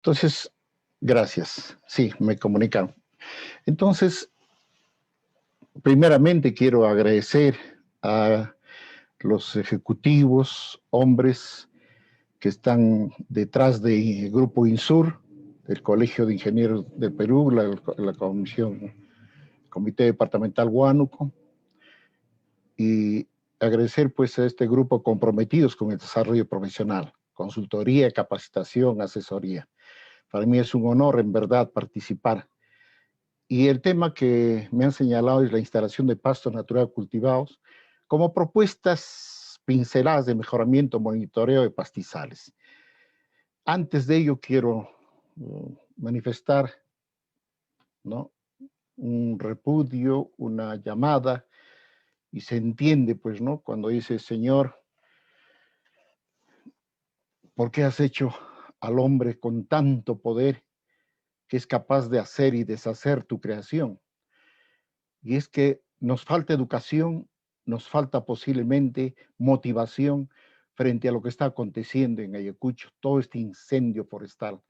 Entonces, gracias. Sí, me comunicaron. Entonces, primeramente quiero agradecer a los ejecutivos, hombres que están detrás del Grupo INSUR, del Colegio de Ingenieros del Perú, la Comité Departamental Huánuco, y agradecer pues a este grupo comprometidos con el desarrollo profesional, consultoría, capacitación, asesoría. Para mí es un honor en verdad participar. Y el tema que me han señalado es la instalación de pastos naturales cultivados como propuestas pinceladas de mejoramiento, monitoreo de pastizales. Antes de ello quiero manifestar, ¿no?, un repudio, una llamada, y se entiende, pues, ¿no?, cuando dice, Señor, ¿por qué has hecho al hombre con tanto poder que es capaz de hacer y deshacer tu creación? Y es que nos falta educación, nos falta posiblemente motivación frente a lo que está aconteciendo en Ayacucho, todo este incendio forestal.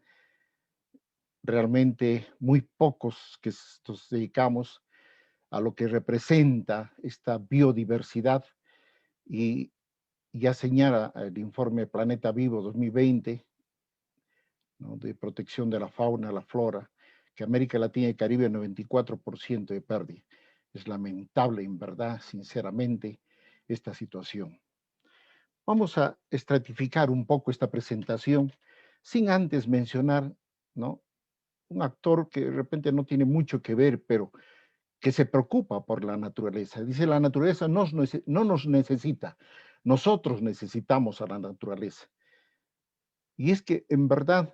Realmente muy pocos que nos dedicamos a lo que representa esta biodiversidad, y ya señala el informe Planeta Vivo 2020, ¿no?, de protección de la fauna, la flora, que América Latina y Caribe 94% de pérdida. Es lamentable, en verdad, sinceramente, esta situación. Vamos a estratificar un poco esta presentación sin antes mencionar, ¿no?, un actor que de repente no tiene mucho que ver, pero que se preocupa por la naturaleza. Dice, la naturaleza no nos necesita, nosotros necesitamos a la naturaleza. Y es que, en verdad,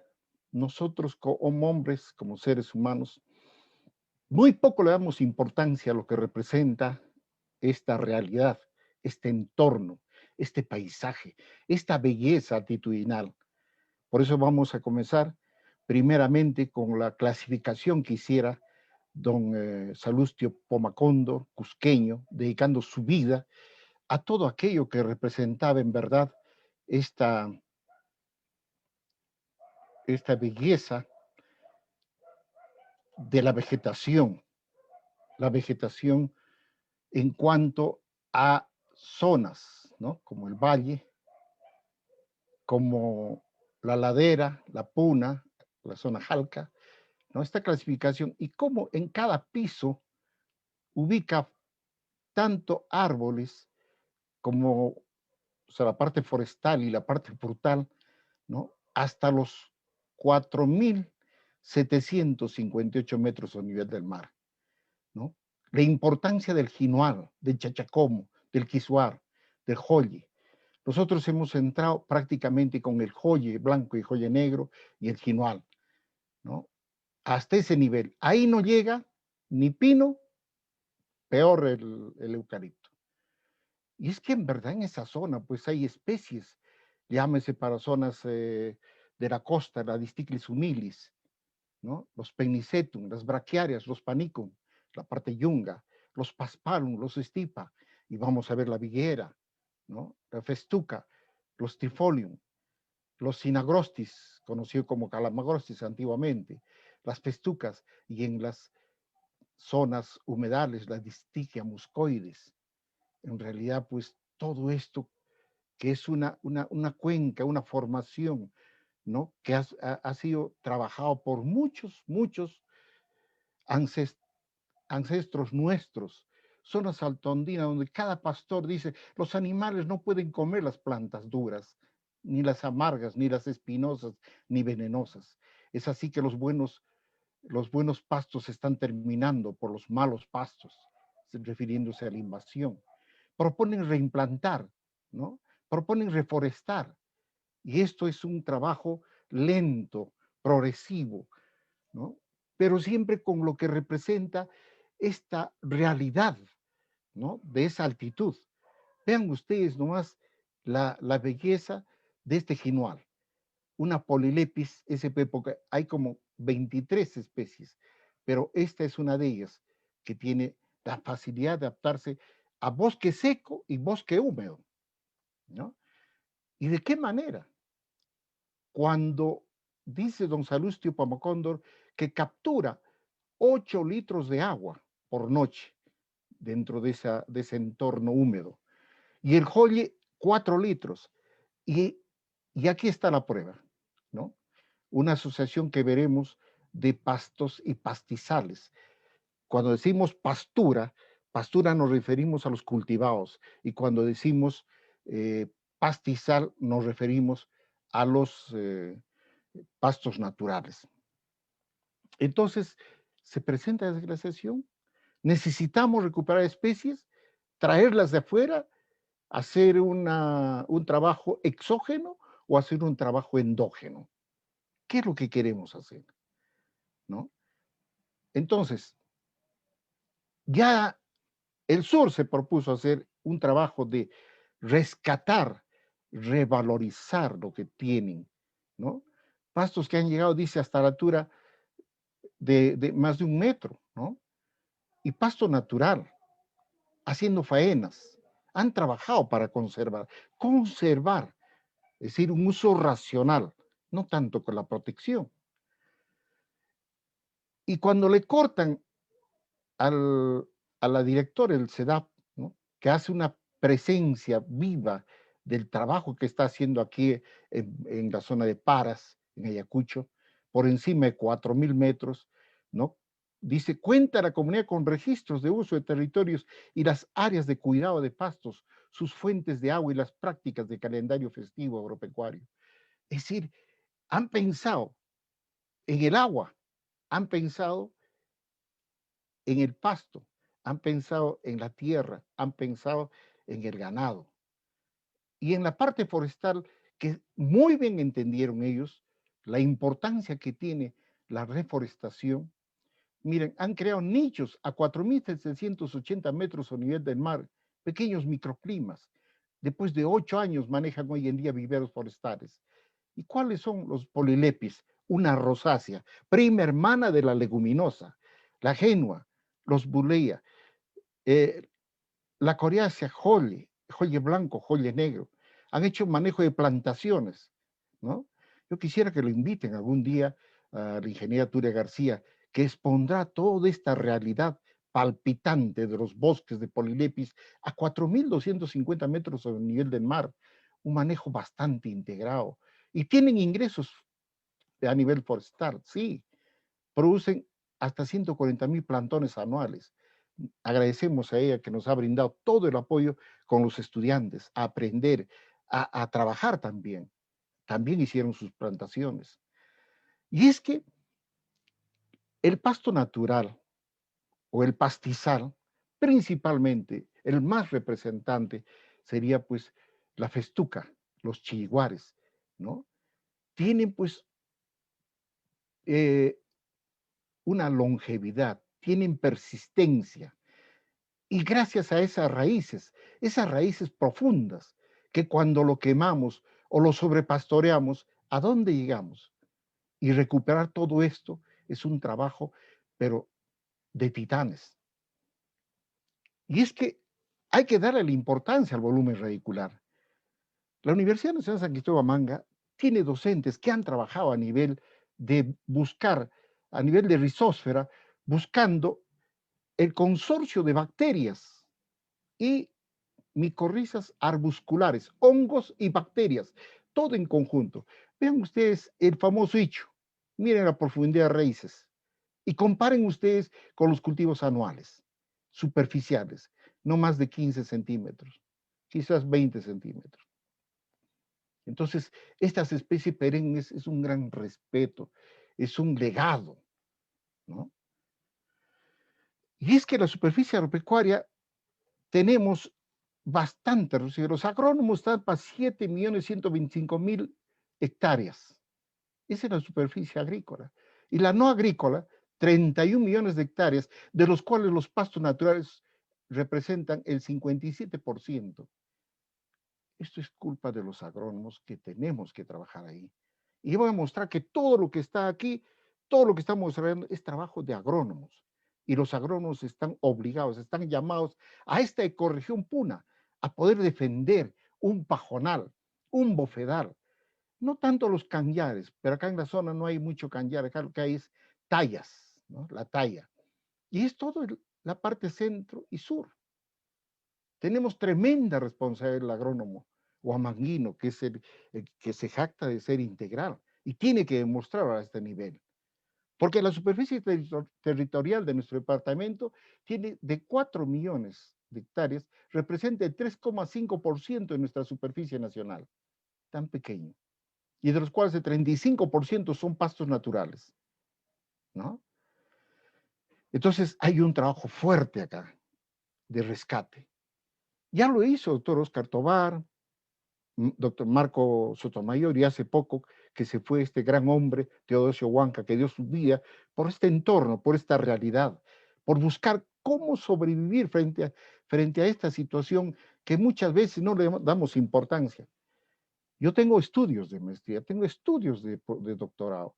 nosotros como hombres, como seres humanos, muy poco le damos importancia a lo que representa esta realidad, este entorno, este paisaje, esta belleza actitudinal. Por eso vamos a comenzar primeramente con la clasificación que hiciera don Salustio Pomacondo, cusqueño, dedicando su vida a todo aquello que representaba en verdad esta, esta belleza de la vegetación en cuanto a zonas, ¿no?, como el valle, como la ladera, la puna, la zona jalca, ¿no?, esta clasificación, y cómo en cada piso ubica tanto árboles como, o sea, la parte forestal y la parte frutal, ¿no?, hasta los 4.758 metros a nivel del mar, ¿no? La importancia del jinuar, del chachacomo, del quisuar, del joye. Nosotros hemos entrado prácticamente con el joye blanco y joye negro y el jinuar, ¿no?, hasta ese nivel. Ahí no llega ni pino, peor el eucalipto. Y es que en verdad en esa zona pues hay especies, llámese para zonas de la costa, la Disticlis humilis, ¿no?, los Pennisetum, las braquiarias, los Panicum, la parte yunga, los Paspalum, los Stipa, y vamos a ver la viguera, ¿no?, la Festuca, los Trifolium, los Sinagrostis, conocido como Calamagrostis antiguamente, las Festucas, y en las zonas humedales, la Distichia muscoides. En realidad, pues todo esto que es una cuenca, una formación, ¿no?, que ha sido trabajado por muchos ancestros nuestros. Zonas altoandinas donde cada pastor dice, los animales no pueden comer las plantas duras, ni las amargas, ni las espinosas, ni venenosas. Es así que los buenos pastos se están terminando por los malos pastos, refiriéndose a la invasión. Proponen reimplantar, ¿no?, proponen reforestar, y esto es un trabajo lento, progresivo, ¿no?, pero siempre con lo que representa esta realidad, ¿no?, de esa altitud. Vean ustedes nomás la belleza de este jinual, una Polylepis sp. Porque hay como 23 especies, pero esta es una de ellas que tiene la facilidad de adaptarse a bosque seco y bosque húmedo, ¿no? ¿Y de qué manera? Cuando dice don Salustio Pamacóndor que captura 8 litros de agua por noche dentro de ese entorno húmedo. Y el joye, 4 litros. Y, y aquí está la prueba, ¿no? Una asociación que veremos de pastos y pastizales. Cuando decimos pastura, pastura nos referimos a los cultivados, y cuando decimos pastizal nos referimos a los pastos naturales. Entonces, se presenta desglaciación, necesitamos recuperar especies, traerlas de afuera, hacer un trabajo exógeno o hacer un trabajo endógeno. ¿Qué es lo que queremos hacer? ¿No? Entonces, ya el sur se propuso hacer un trabajo de rescatar, revalorizar lo que tienen, ¿no? Pastos que han llegado, dice, hasta la altura de más de 1 metro, ¿no? Y pasto natural, haciendo faenas. Han trabajado para conservar, es decir, un uso racional, no tanto con la protección. Y cuando le cortan al, a la directora del CEDAP, ¿no? Que hace una presencia viva del trabajo que está haciendo aquí en la zona de Paras, en Ayacucho, por encima de 4.000 metros, ¿no? Dice, cuenta la comunidad con registros de uso de territorios y las áreas de cuidado de pastos, sus fuentes de agua y las prácticas de calendario festivo agropecuario. Es decir, han pensado en el agua, han pensado en el pasto, han pensado en la tierra, han pensado en el ganado. Y en la parte forestal, que muy bien entendieron ellos la importancia que tiene la reforestación. Miren, han creado nichos a 4.780 metros a nivel del mar, pequeños microclimas. Después de 8 años manejan hoy en día viveros forestales. ¿Y cuáles son los polilepis? Una rosácea, prima hermana de la leguminosa, la genua, los bulea, eh, la coriácea, joye blanco, joye negro. Han hecho un manejo de plantaciones, ¿no? Yo quisiera que lo inviten algún día a la ingeniera Turia García, que expondrá toda esta realidad palpitante de los bosques de Polilepis a 4.250 metros sobre el nivel del mar, un manejo bastante integrado. Y tienen ingresos a nivel forestal, sí, producen hasta 140.000 plantones anuales. Agradecemos a ella que nos ha brindado todo el apoyo con los estudiantes a aprender, a trabajar también. También hicieron sus plantaciones. Y es que el pasto natural o el pastizal, principalmente el más representante sería pues la festuca, los chiguares, ¿no? Tienen pues eh, una longevidad, tienen persistencia. Y gracias a esas raíces profundas, que cuando lo quemamos o lo sobrepastoreamos, ¿a dónde llegamos? Y recuperar todo esto es un trabajo, pero de titanes. Y es que hay que darle la importancia al volumen radicular. La Universidad Nacional San Cristóbal Manga tiene docentes que han trabajado a nivel de buscar, a nivel de rizósfera, buscando el consorcio de bacterias y micorrizas arbusculares, hongos y bacterias, todo en conjunto. Vean ustedes el famoso icho, miren la profundidad de raíces y comparen ustedes con los cultivos anuales, superficiales, no más de 15 centímetros, quizás 20 centímetros. Entonces, estas especies perennes es un gran respeto, es un legado, ¿no? Y es que la superficie agropecuaria tenemos bastante reducido. Los agrónomos están para 7.125.000 hectáreas. Esa es la superficie agrícola. Y la no agrícola, 31 millones de hectáreas, de los cuales los pastos naturales representan el 57%. Esto es culpa de los agrónomos que tenemos que trabajar ahí. Y voy a mostrar que todo lo que está aquí, todo lo que estamos desarrollando es trabajo de agrónomos. Y los agrónomos están obligados, están llamados a esta ecorregión puna, a poder defender un pajonal, un bofedal, No tanto los cañares, pero acá en la zona no hay mucho cañar, acá lo que hay es tallas, ¿no? La talla. Y es todo la parte centro y sur. Tenemos tremenda responsabilidad el agrónomo huamanguino, que es el que se jacta de ser integral y tiene que demostrar a este nivel. Porque la superficie territorial de nuestro departamento tiene de 4 millones de hectáreas, representa el 3,5% de nuestra superficie nacional, tan pequeño, y de los cuales el 35% son pastos naturales, ¿no? Entonces hay un trabajo fuerte acá de rescate. Ya lo hizo el doctor Oscar Tobar, doctor Marco Sotomayor, y hace poco que se fue este gran hombre, Teodosio Huanca, que dio su vida por este entorno, por esta realidad, por buscar cómo sobrevivir frente a esta situación que muchas veces no le damos importancia. Yo tengo estudios de maestría, tengo estudios de doctorado,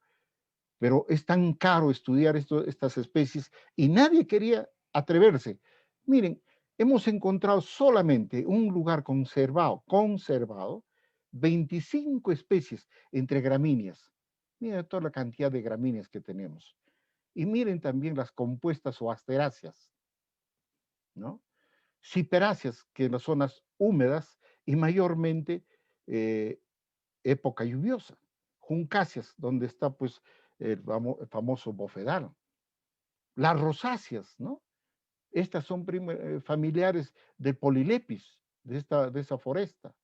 pero es tan caro estudiar estas especies y nadie quería atreverse. Miren, hemos encontrado solamente un lugar conservado, 25 especies entre gramíneas. Miren toda la cantidad de gramíneas que tenemos. Y miren también las compuestas o asteráceas, ¿no? Ciperáceas, que en las zonas húmedas y mayormente eh, época lluviosa. Juncáceas, donde está pues el famoso bofedal. Las rosáceas, ¿no? Estas son familiares de Polilepis, de esa foresta.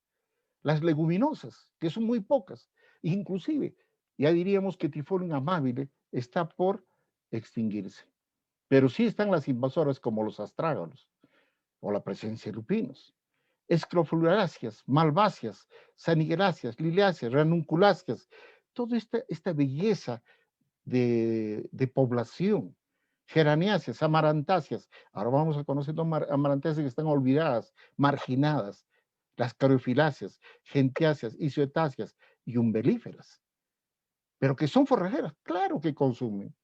Las leguminosas, que son muy pocas. Inclusive, ya diríamos que Trifolium amabile está por extinguirse. Pero sí están las invasoras como los astrágalos o la presencia de lupinos. Escrofularáceas, malváceas, sanigueráceas, liliáceas, ranunculáceas, toda esta belleza de población, geraniáceas, amarantáceas, ahora vamos a conocer amarantáceas que están olvidadas, marginadas, las cariofiláceas, gentiáceas, isoetáceas y umbelíferas, pero que son forrajeras, claro que consumen.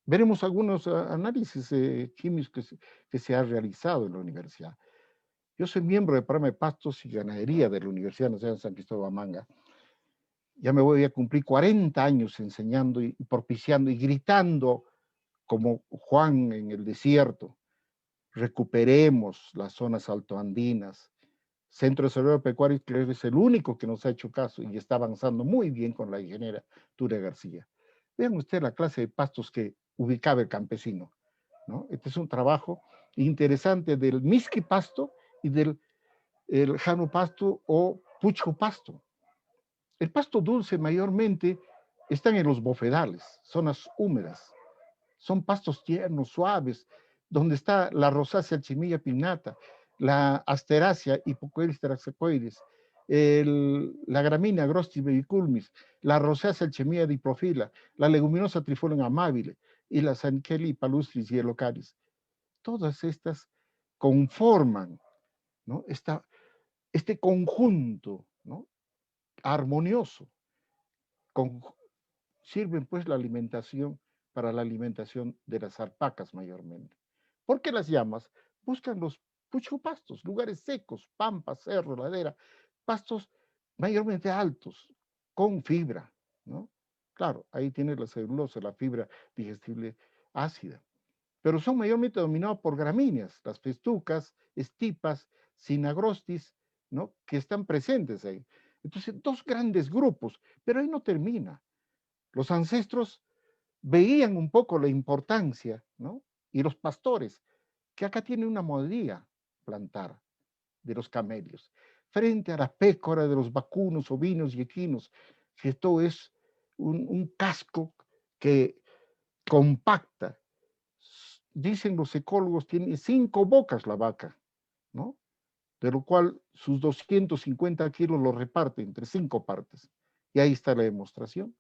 Veremos algunos análisis químicos que se ha realizado en la universidad. Yo soy miembro del programa de pastos y ganadería de la Universidad Nacional de San Cristóbal de Manga. Ya me voy a cumplir 40 años enseñando y propiciando y gritando como Juan en el desierto. Recuperemos las zonas altoandinas. Centro de Desarrollo Pecuario creo que es el único que nos ha hecho caso y está avanzando muy bien con la ingeniera Tura García. Vean ustedes la clase de pastos que ubicaba el campesino, ¿no? Este es un trabajo interesante del misqui pasto y del el jano pasto o pucho pasto. El pasto dulce mayormente están en los bofedales, zonas húmedas. Son pastos tiernos, suaves, donde está la rosácea chimilla pinnata, la asterácea hipocoelis taraxacoides, la gramínea grostis babiculmis, la rosácea chimilla diprofila, la leguminosa Trifolium amabile y la Sancheli palustris y elocaris. Todas estas conforman, ¿no? Este conjunto, ¿no? Armonioso, con, sirven pues la alimentación para la alimentación de las alpacas mayormente. Porque las llamas buscan los puchopastos, lugares secos, pampas, cerro, ladera, pastos mayormente altos, con fibra, ¿no? Claro, ahí tiene la celulosa, la fibra digestible ácida, pero son mayormente dominados por gramíneas, las festucas, estipas, sinagrostis, ¿no? Que están presentes ahí. Entonces, dos grandes grupos, pero ahí no termina. Los ancestros veían un poco la importancia, ¿no? Y los pastores, que acá tienen una modalidad plantar de los camelios, frente a la pécora de los vacunos, ovinos y equinos, que esto es un casco que compacta. Dicen los ecólogos, tiene 5 bocas la vaca, ¿no? De lo cual sus 250 kilos los reparte entre 5 partes. Y ahí está la demostración.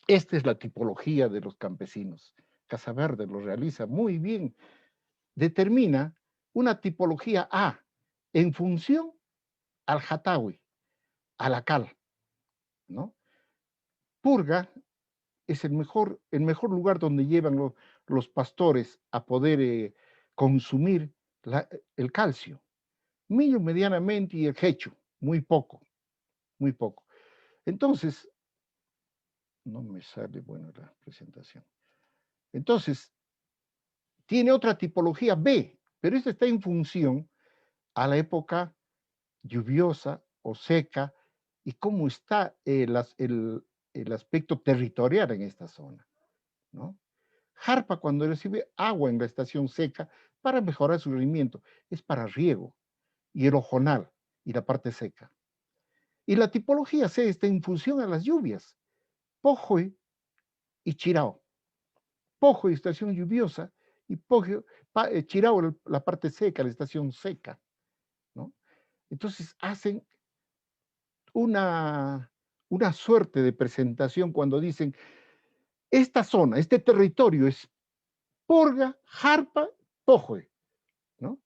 Esta es la tipología de los campesinos. Casaverde lo realiza muy bien. Determina una tipología A en función al jatawi, a la cal, ¿no? Purga es el mejor lugar donde llevan los pastores a poder consumir el calcio. Millo medianamente y el hecho, muy poco. muy poco. Entonces, no me sale bueno la presentación. Entonces, tiene otra tipología B, pero esta está en función a la época lluviosa o seca y cómo está el aspecto territorial en esta zona, ¿no? Jarpa, cuando recibe agua en la estación seca para mejorar su rendimiento, es para riego y el ojonal y la parte seca. Y la tipología C está en función a las lluvias, Pojoy y Chirao. Pojoy, estación lluviosa, y Chirao, la parte seca, la estación seca, ¿no? Entonces hacen una, una suerte de presentación cuando dicen, esta zona, este territorio es Porga, Jarpa, Pojoy, ¿no?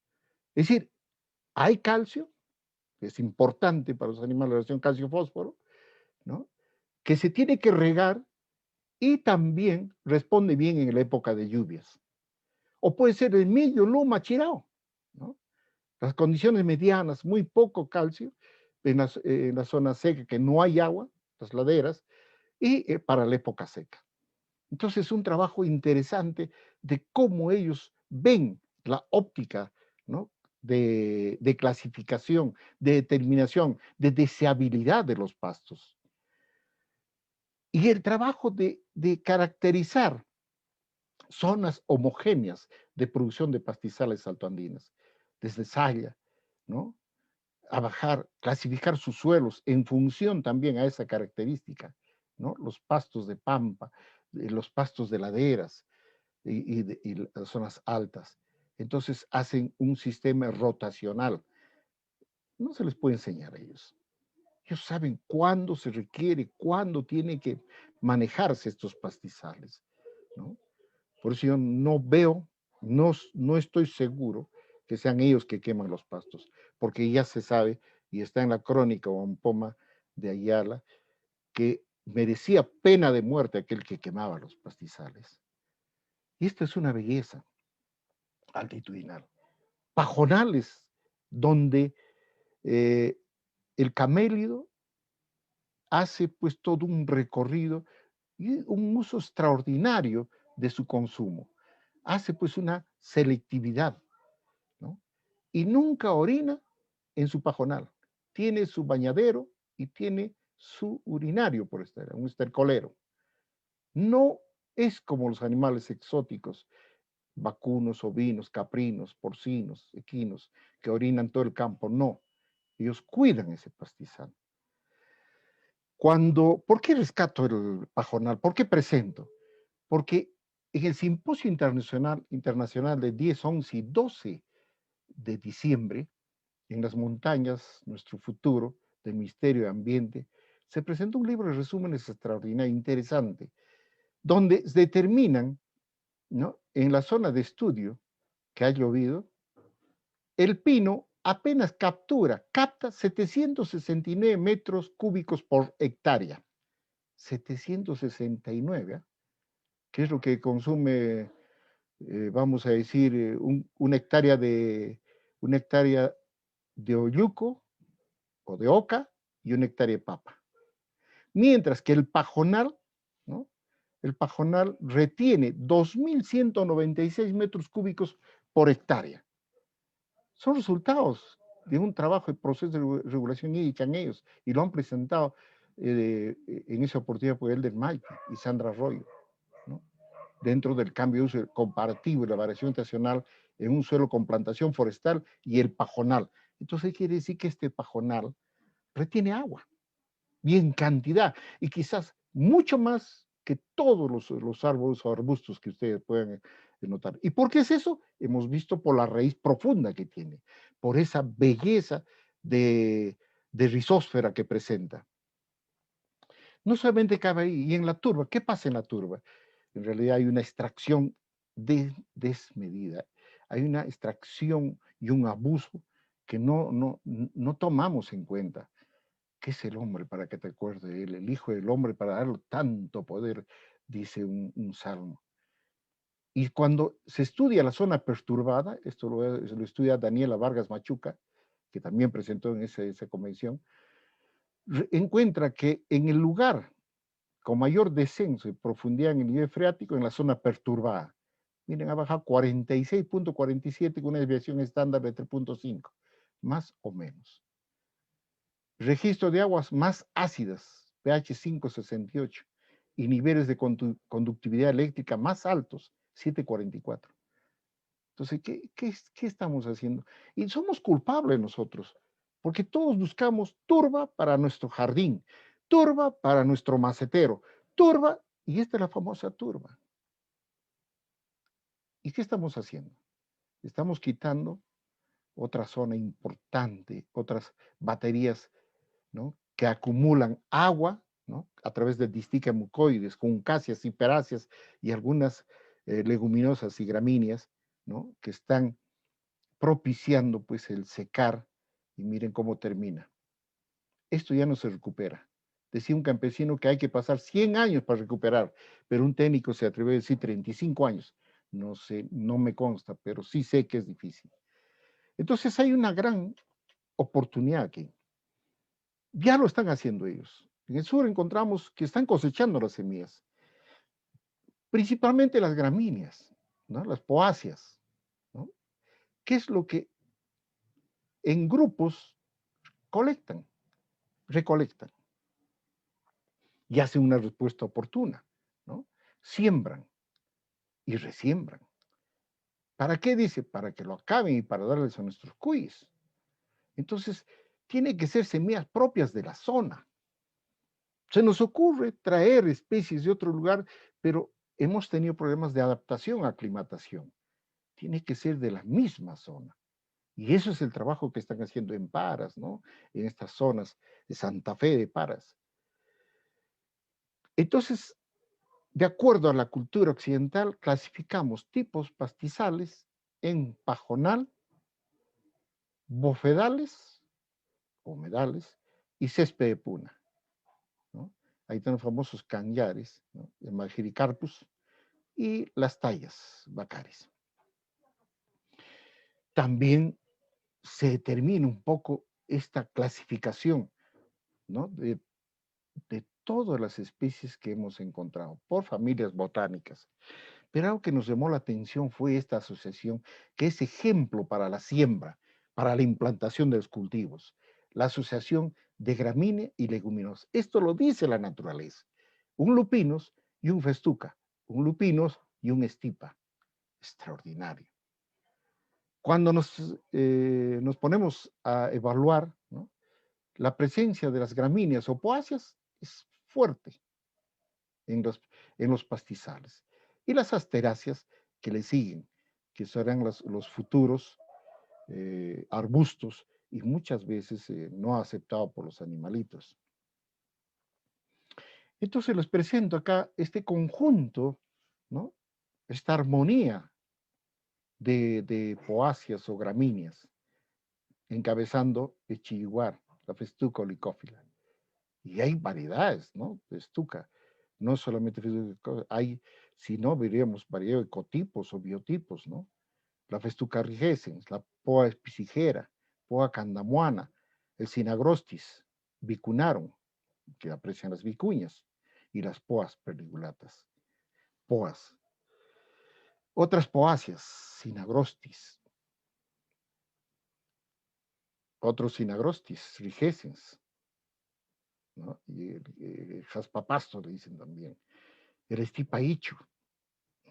Es decir, hay calcio, que es importante para los animales, la relación calcio-fósforo, ¿no? Que se tiene que regar y también responde bien en la época de lluvias. O puede ser el millo, luma, chirao, ¿no? Las condiciones medianas, muy poco calcio en la zona seca, que no hay agua, las laderas, y para la época seca. Entonces es un trabajo interesante de cómo ellos ven la óptica, ¿no? De clasificación, de determinación, de deseabilidad de los pastos. Y el trabajo de caracterizar zonas homogéneas de producción de pastizales altoandinas, desde Saya, ¿no? A bajar, clasificar sus suelos en función también a esa característica, ¿no? Los pastos de pampa, los pastos de laderas y las zonas altas. Entonces hacen un sistema rotacional. No se les puede enseñar a ellos. Ellos saben cuándo se requiere, cuándo tienen que manejarse estos pastizales, ¿no? Por eso yo no veo, no estoy seguro que sean ellos que queman los pastos, porque ya se sabe, y está en la crónica o en Poma de Ayala, que merecía pena de muerte aquel que quemaba los pastizales. Y esto es una belleza altitudinal. Pajonales, donde eh, el camélido hace pues todo un recorrido y un uso extraordinario de su consumo. Hace pues una selectividad, ¿no? Y nunca orina en su pajonal. Tiene su bañadero y tiene su urinario, por estar, un estercolero. No es como los animales exóticos, vacunos, ovinos, caprinos, porcinos, equinos, que orinan todo el campo. No, ellos cuidan ese pastizal. ¿Por qué rescato el pajonal? ¿Por qué presento? Porque en el Simposio Internacional de 10, 11 y 12 de diciembre, en las montañas, nuestro futuro, del Ministerio de Ambiente, se presentó un libro de resúmenes extraordinario, interesante, donde se determinan, ¿no? En la zona de estudio que ha llovido, el pino apenas capta 769 metros cúbicos por hectárea. 769, ¿eh? Que es lo que consume, vamos a decir, una hectárea de oyuco o de oca y una hectárea de papa. Mientras que el pajonal, ¿no? El pajonal retiene 2.196 metros cúbicos por hectárea. Son resultados de un trabajo de proceso de regulación hídrica en ellos y lo han presentado en esa oportunidad por Elder Mike y Sandra Arroyo, ¿no? Dentro del cambio de uso comparativo y la variación estacional en un suelo con plantación forestal y el pajonal. Entonces quiere decir que este pajonal retiene agua y en cantidad, y quizás mucho más que todos los árboles o arbustos que ustedes puedan notar. ¿Y por qué es eso? Hemos visto por la raíz profunda que tiene, por esa belleza de rizósfera que presenta. No solamente cabe ahí, y en la turba, ¿qué pasa en la turba? En realidad hay una extracción desmedida, hay una extracción y un abuso que no tomamos en cuenta. ¿Qué es el hombre para que te acuerdes de él? El Hijo del Hombre para darle tanto poder, dice un salmo. Y cuando se estudia la zona perturbada, esto lo estudia Daniela Vargas Machuca, que también presentó en esa convención, encuentra que en el lugar con mayor descenso y profundidad en el nivel freático, en la zona perturbada, miren, ha bajado 46.47 con una desviación estándar de 3.5, más o menos. Registro de aguas más ácidas, pH 5.68, y niveles de conductividad eléctrica más altos, 7.44. Entonces, ¿qué estamos haciendo? Y somos culpables nosotros, porque todos buscamos turba para nuestro jardín, turba para nuestro macetero, turba, y esta es la famosa turba. ¿Y qué estamos haciendo? Estamos quitando otra zona importante, otras baterías, ¿no?, que acumulan agua, ¿no?, a través de distica mucoides, cuncáceas, hiperáceas y algunas leguminosas y gramíneas, ¿no?, que están propiciando pues el secar, y miren cómo termina. Esto ya no se recupera. Decía un campesino que hay que pasar 100 años para recuperar, pero un técnico se atrevió a decir 35 años. No sé, no me consta, pero sí sé que es difícil. Entonces hay una gran oportunidad aquí. Ya lo están haciendo ellos. En el sur encontramos que están cosechando las semillas, principalmente las gramíneas, ¿no?, las poáceas, ¿no? ¿Qué es lo que en grupos colectan, recolectan y hacen una respuesta oportuna, ¿no? Siembran y resiembran. ¿Para qué? Dice, para que lo acaben y para darles a nuestros cuis. Entonces, tiene que ser semillas propias de la zona. Se nos ocurre traer especies de otro lugar, pero hemos tenido problemas de adaptación, aclimatación. Tiene que ser de la misma zona. Y eso es el trabajo que están haciendo en Paras, ¿no?, en estas zonas de Santa Fe de Paras. Entonces, de acuerdo a la cultura occidental, clasificamos tipos pastizales en pajonal, bofedales, humedales y césped de puna, ¿no? Ahí están los famosos cañares, ¿no?, el Magiricarpus y las tallas bacaris. También se determina un poco esta clasificación, ¿no?, de todas las especies que hemos encontrado por familias botánicas. Pero algo que nos llamó la atención fue esta asociación, que es ejemplo para la siembra, para la implantación de los cultivos, la asociación de gramínea y leguminosas. Esto lo dice la naturaleza. Un lupinos y un festuca, un lupinos y un estipa. Extraordinario. Cuando nos ponemos a evaluar, ¿no?, la presencia de las gramíneas o poáceas es fuerte en los pastizales. Y las asteráceas que le siguen, que serán los futuros arbustos y muchas veces no aceptados por los animalitos. Entonces les presento acá este conjunto, ¿no?, esta armonía de poáceas o gramíneas, encabezando el chiguar, la festuca olicófila. Y hay variedades, ¿no?, de estuca. No solamente hay, si no, veríamos variedad de ecotipos o biotipos, ¿no? La festuca rigescens, la poa espicigera, poa candamuana, el cinagrostis, vicunarum, que aprecian las vicuñas, y las poas perligulatas. Poas. Otras poáceas, cinagrostis, otros cinagrostis, rigescens, ¿no? Y el jaspapasto le dicen también. El estipaichu,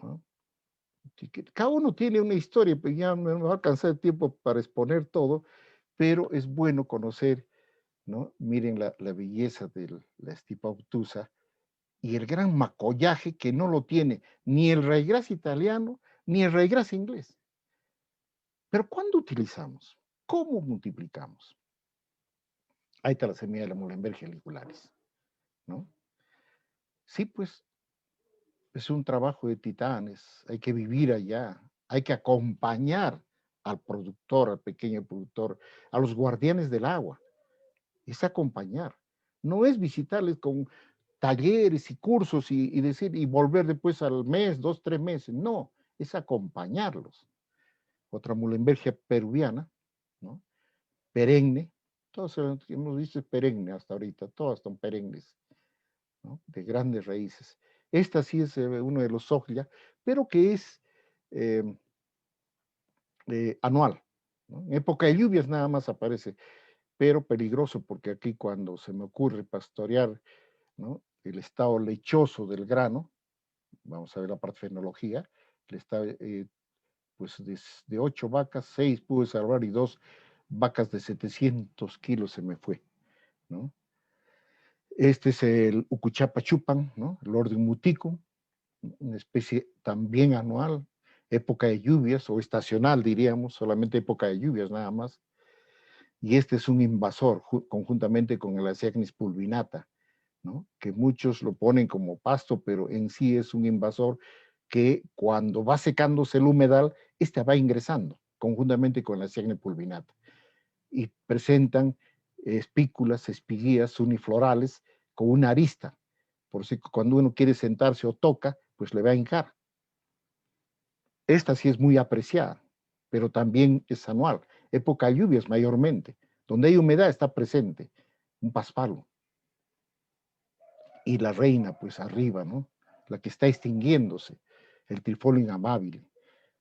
¿no? Cada uno tiene una historia, pues ya me va a alcanzar el tiempo para exponer todo, pero es bueno conocer, ¿no? Miren la belleza de la estipa obtusa y el gran macollaje que no lo tiene ni el raygrass italiano ni el raygrass inglés. Pero ¿cuándo utilizamos? ¿Cómo multiplicamos? Ahí está la semilla de la Muhlenbergia ligularis, ¿no? Sí, pues es un trabajo de titanes, hay que vivir allá, hay que acompañar al productor, al pequeño productor, a los guardianes del agua, es acompañar, no es visitarles con talleres y cursos y decir, y volver después al mes, 2, 3 meses, no, es acompañarlos. Otra Muhlenbergia peruviana, ¿no?, perenne, Todas las que hemos visto es perenne hasta ahorita, todas son perennes, ¿no? De grandes raíces. Esta sí es uno de los soglia, pero que es eh, anual, ¿no? En época de lluvias nada más aparece, pero peligroso porque aquí cuando se me ocurre pastorear, ¿no? El estado lechoso del grano, vamos a ver la parte de fenología, le está, pues de 8 vacas, 6 pude salvar y 2 vacas de 700 kilos se me fue, ¿no? Este es el Ucuchapa chupan, ¿no? El orden muticum, una especie también anual, época de lluvias o estacional diríamos, solamente época de lluvias nada más. Y este es un invasor conjuntamente con el Asiacnis pulvinata, ¿no? Que muchos lo ponen como pasto, pero en sí es un invasor que cuando va secándose el humedal, este va ingresando conjuntamente con la Asiacnis pulvinata y presentan espículas, espiguillas uniflorales con una arista, por si cuando uno quiere sentarse o toca, pues le va a hincar. Esta sí es muy apreciada, pero también es anual, época de lluvias mayormente, donde hay humedad está presente, un paspalo. Y la reina, pues arriba, ¿no? La que está extinguiéndose, el Trifolium amabile.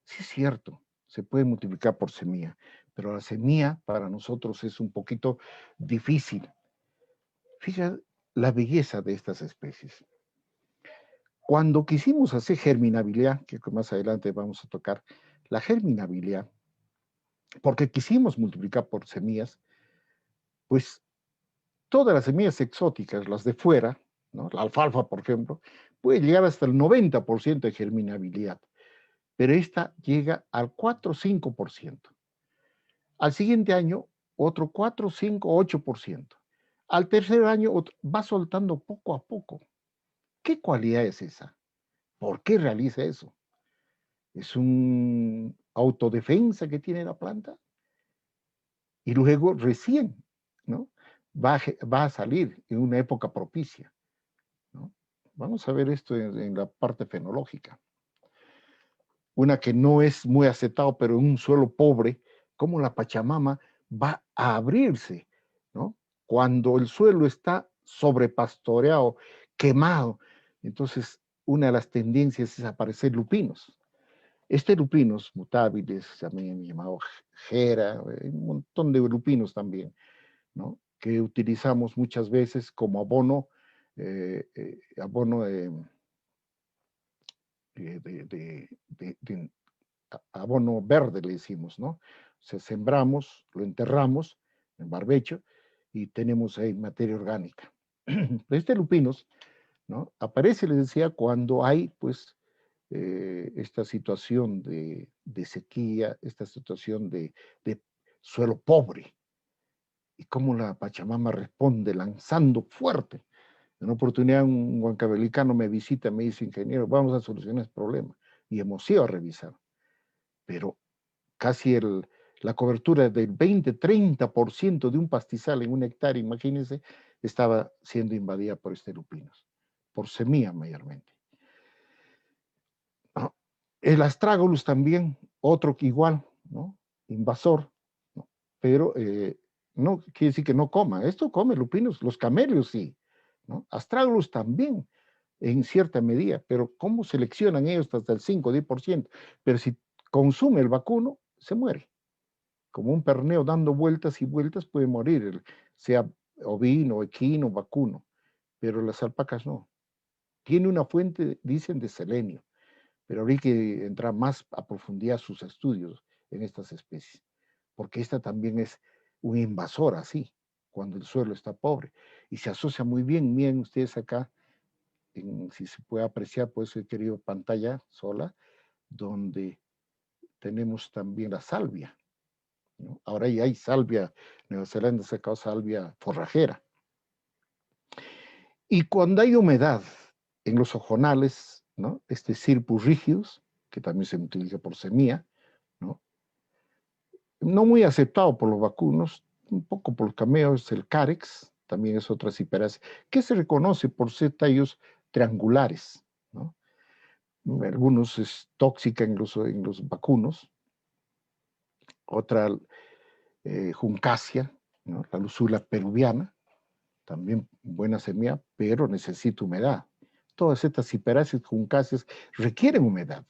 Sí es cierto, se puede multiplicar por semilla, pero la semilla para nosotros es un poquito difícil. Fíjate la belleza de estas especies. Cuando quisimos hacer germinabilidad, que más adelante vamos a tocar, la germinabilidad, porque quisimos multiplicar por semillas, pues todas las semillas exóticas, las de fuera, ¿no? La alfalfa, por ejemplo, puede llegar hasta el 90% de germinabilidad, pero esta llega al 4 o 5%. Al siguiente año, otro 4, 5, 8%. Al tercer año, va soltando poco a poco. ¿Qué cualidad es esa? ¿Por qué realiza eso? ¿Es un autodefensa que tiene la planta? Y luego recién, ¿no? Va a salir en una época propicia, ¿no? Vamos a ver esto en la parte fenológica. Una que no es muy aceptado, pero en un suelo pobre, como la Pachamama va a abrirse, ¿no? Cuando el suelo está sobrepastoreado, quemado. Entonces, una de las tendencias es aparecer lupinos. Este lupinos mutables, también llamado jera, un montón de lupinos también, ¿no? Que utilizamos muchas veces como abono, abono de abono verde, le decimos, ¿no? O sea, sembramos, lo enterramos en barbecho y tenemos ahí materia orgánica. Este lupinos, ¿no? Aparece, les decía, cuando hay, pues, esta situación de sequía, esta situación de suelo pobre, y cómo la Pachamama responde lanzando fuerte. En una oportunidad un huancabelicano me visita, me dice, ingeniero, vamos a solucionar el problema. Y hemos ido a revisar. Pero casi la cobertura del 20-30% de un pastizal en 1 hectárea, imagínense, estaba siendo invadida por este lupinos, por semilla mayormente. ¿No? El astragalus también, otro que igual, ¿no? Invasor, ¿no? Pero no quiere decir que no coma, esto come lupinos, los camelios sí, ¿no? Astragalus también, en cierta medida, pero ¿cómo seleccionan ellos hasta el 5 o 10%? Pero si consume el vacuno, se muere. Como un perneo dando vueltas y vueltas puede morir, sea ovino, equino, vacuno, pero las alpacas no. Tiene una fuente, dicen, de selenio, pero habría que entrar más a profundidad a sus estudios en estas especies, porque esta también es un invasor así, cuando el suelo está pobre, y se asocia muy bien, miren ustedes acá, si se puede apreciar, por eso he querido pantalla sola, donde tenemos también la salvia, ¿no? Ahora ya hay salvia, Nueva Zelanda ha sacado salvia forrajera. Y cuando hay humedad en los ojonales, ¿no? Este Cirpus rigius, que también se utiliza por semilla, ¿no? No muy aceptado por los vacunos, un poco por los cameos, el carex, también es otra ciperácea, que se reconoce por ser tallos triangulares, ¿no? Algunos es tóxica en los vacunos, otra juncasia, ¿no? La luzula peruviana, también buena semilla, pero necesita humedad. Todas estas ciperáceas juncaceas requieren humedad.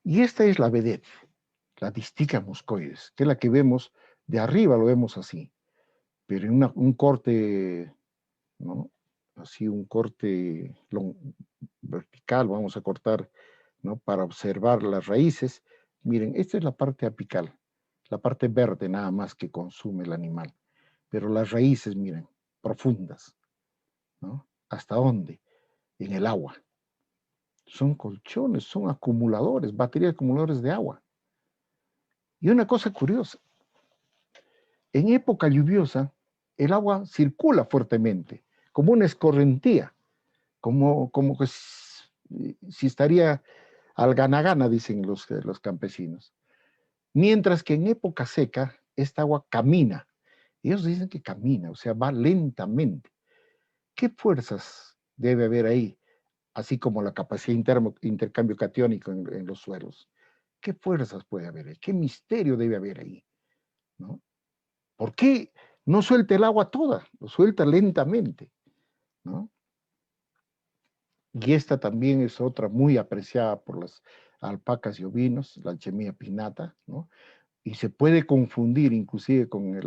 Y esta es la vedette, la Distica muscoides, que es la que vemos de arriba, lo vemos así, pero en un corte, ¿no? Así un corte vertical, vamos a cortar, ¿no? Para observar las raíces. Miren, esta es la parte apical, la parte verde nada más que consume el animal, pero las raíces, miren, profundas, ¿no? ¿Hasta dónde? En el agua. Son colchones, son acumuladores, baterías acumuladores de agua. Y una cosa curiosa, en época lluviosa, el agua circula fuertemente, como una escorrentía, como que si estaría al gana-gana, dicen los campesinos. Mientras que en época seca, esta agua camina. Ellos dicen que camina, o sea, va lentamente. ¿Qué fuerzas debe haber ahí? Así como la capacidad de intercambio catiónico en los suelos. ¿Qué fuerzas puede haber ahí? ¿Qué misterio debe haber ahí? ¿No? ¿Por qué no suelta el agua toda? Lo suelta lentamente, ¿no? Y esta también es otra muy apreciada por las alpacas y ovinos, la Alchemia pinnata, ¿no? Y se puede confundir inclusive con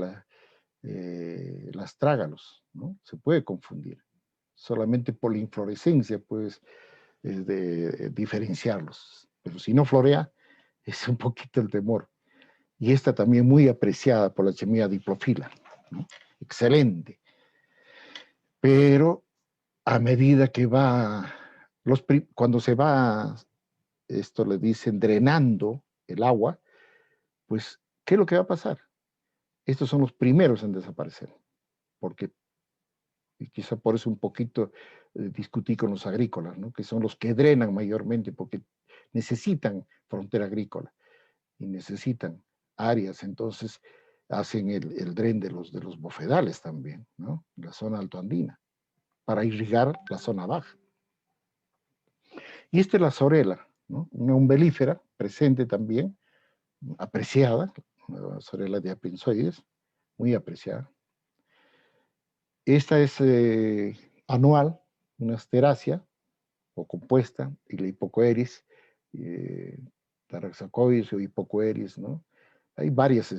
las trágalos, ¿no? Se puede confundir. Solamente por la inflorescencia puedes diferenciarlos. Pero si no florea, es un poquito el temor. Y esta también muy apreciada por la Alchemia diplofila, ¿no? Excelente. Pero a medida que va, cuando se va, esto le dicen, drenando el agua, pues, ¿qué es lo que va a pasar? Estos son los primeros en desaparecer, porque, y quizá por eso un poquito discutí con los agrícolas, ¿no? Que son los que drenan mayormente, porque necesitan frontera agrícola y necesitan áreas, entonces hacen el dren de los bofedales también, ¿no? La zona altoandina, para irrigar la zona baja. Y esta es la sorela, ¿no? Una umbelífera presente también, apreciada, la sorela de apinzoides, muy apreciada. Esta es anual, una asterácea o compuesta, y la hipocoeris, Taraxacoides o hipocoeris, ¿no? Hay varias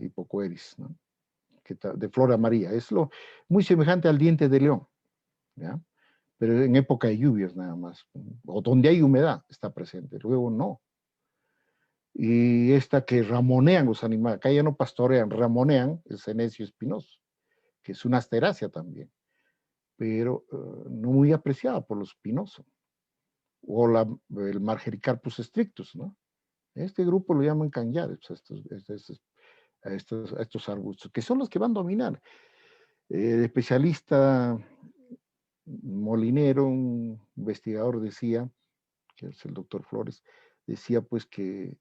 hipocoeris, ¿no? De flor amarilla. Es muy semejante al diente de león, ¿ya? Pero en época de lluvias nada más, o donde hay humedad está presente, luego no. Y esta que ramonean los animales, acá ya no pastorean, ramonean el senecio espinoso, que es una asterácea también, pero no muy apreciada por los espinosos, o el Margericarpus strictus, ¿no? Este grupo lo llaman cañares, a estos arbustos, que son los que van a dominar. El especialista Molinero, un investigador, decía, que es el doctor Flores, decía pues que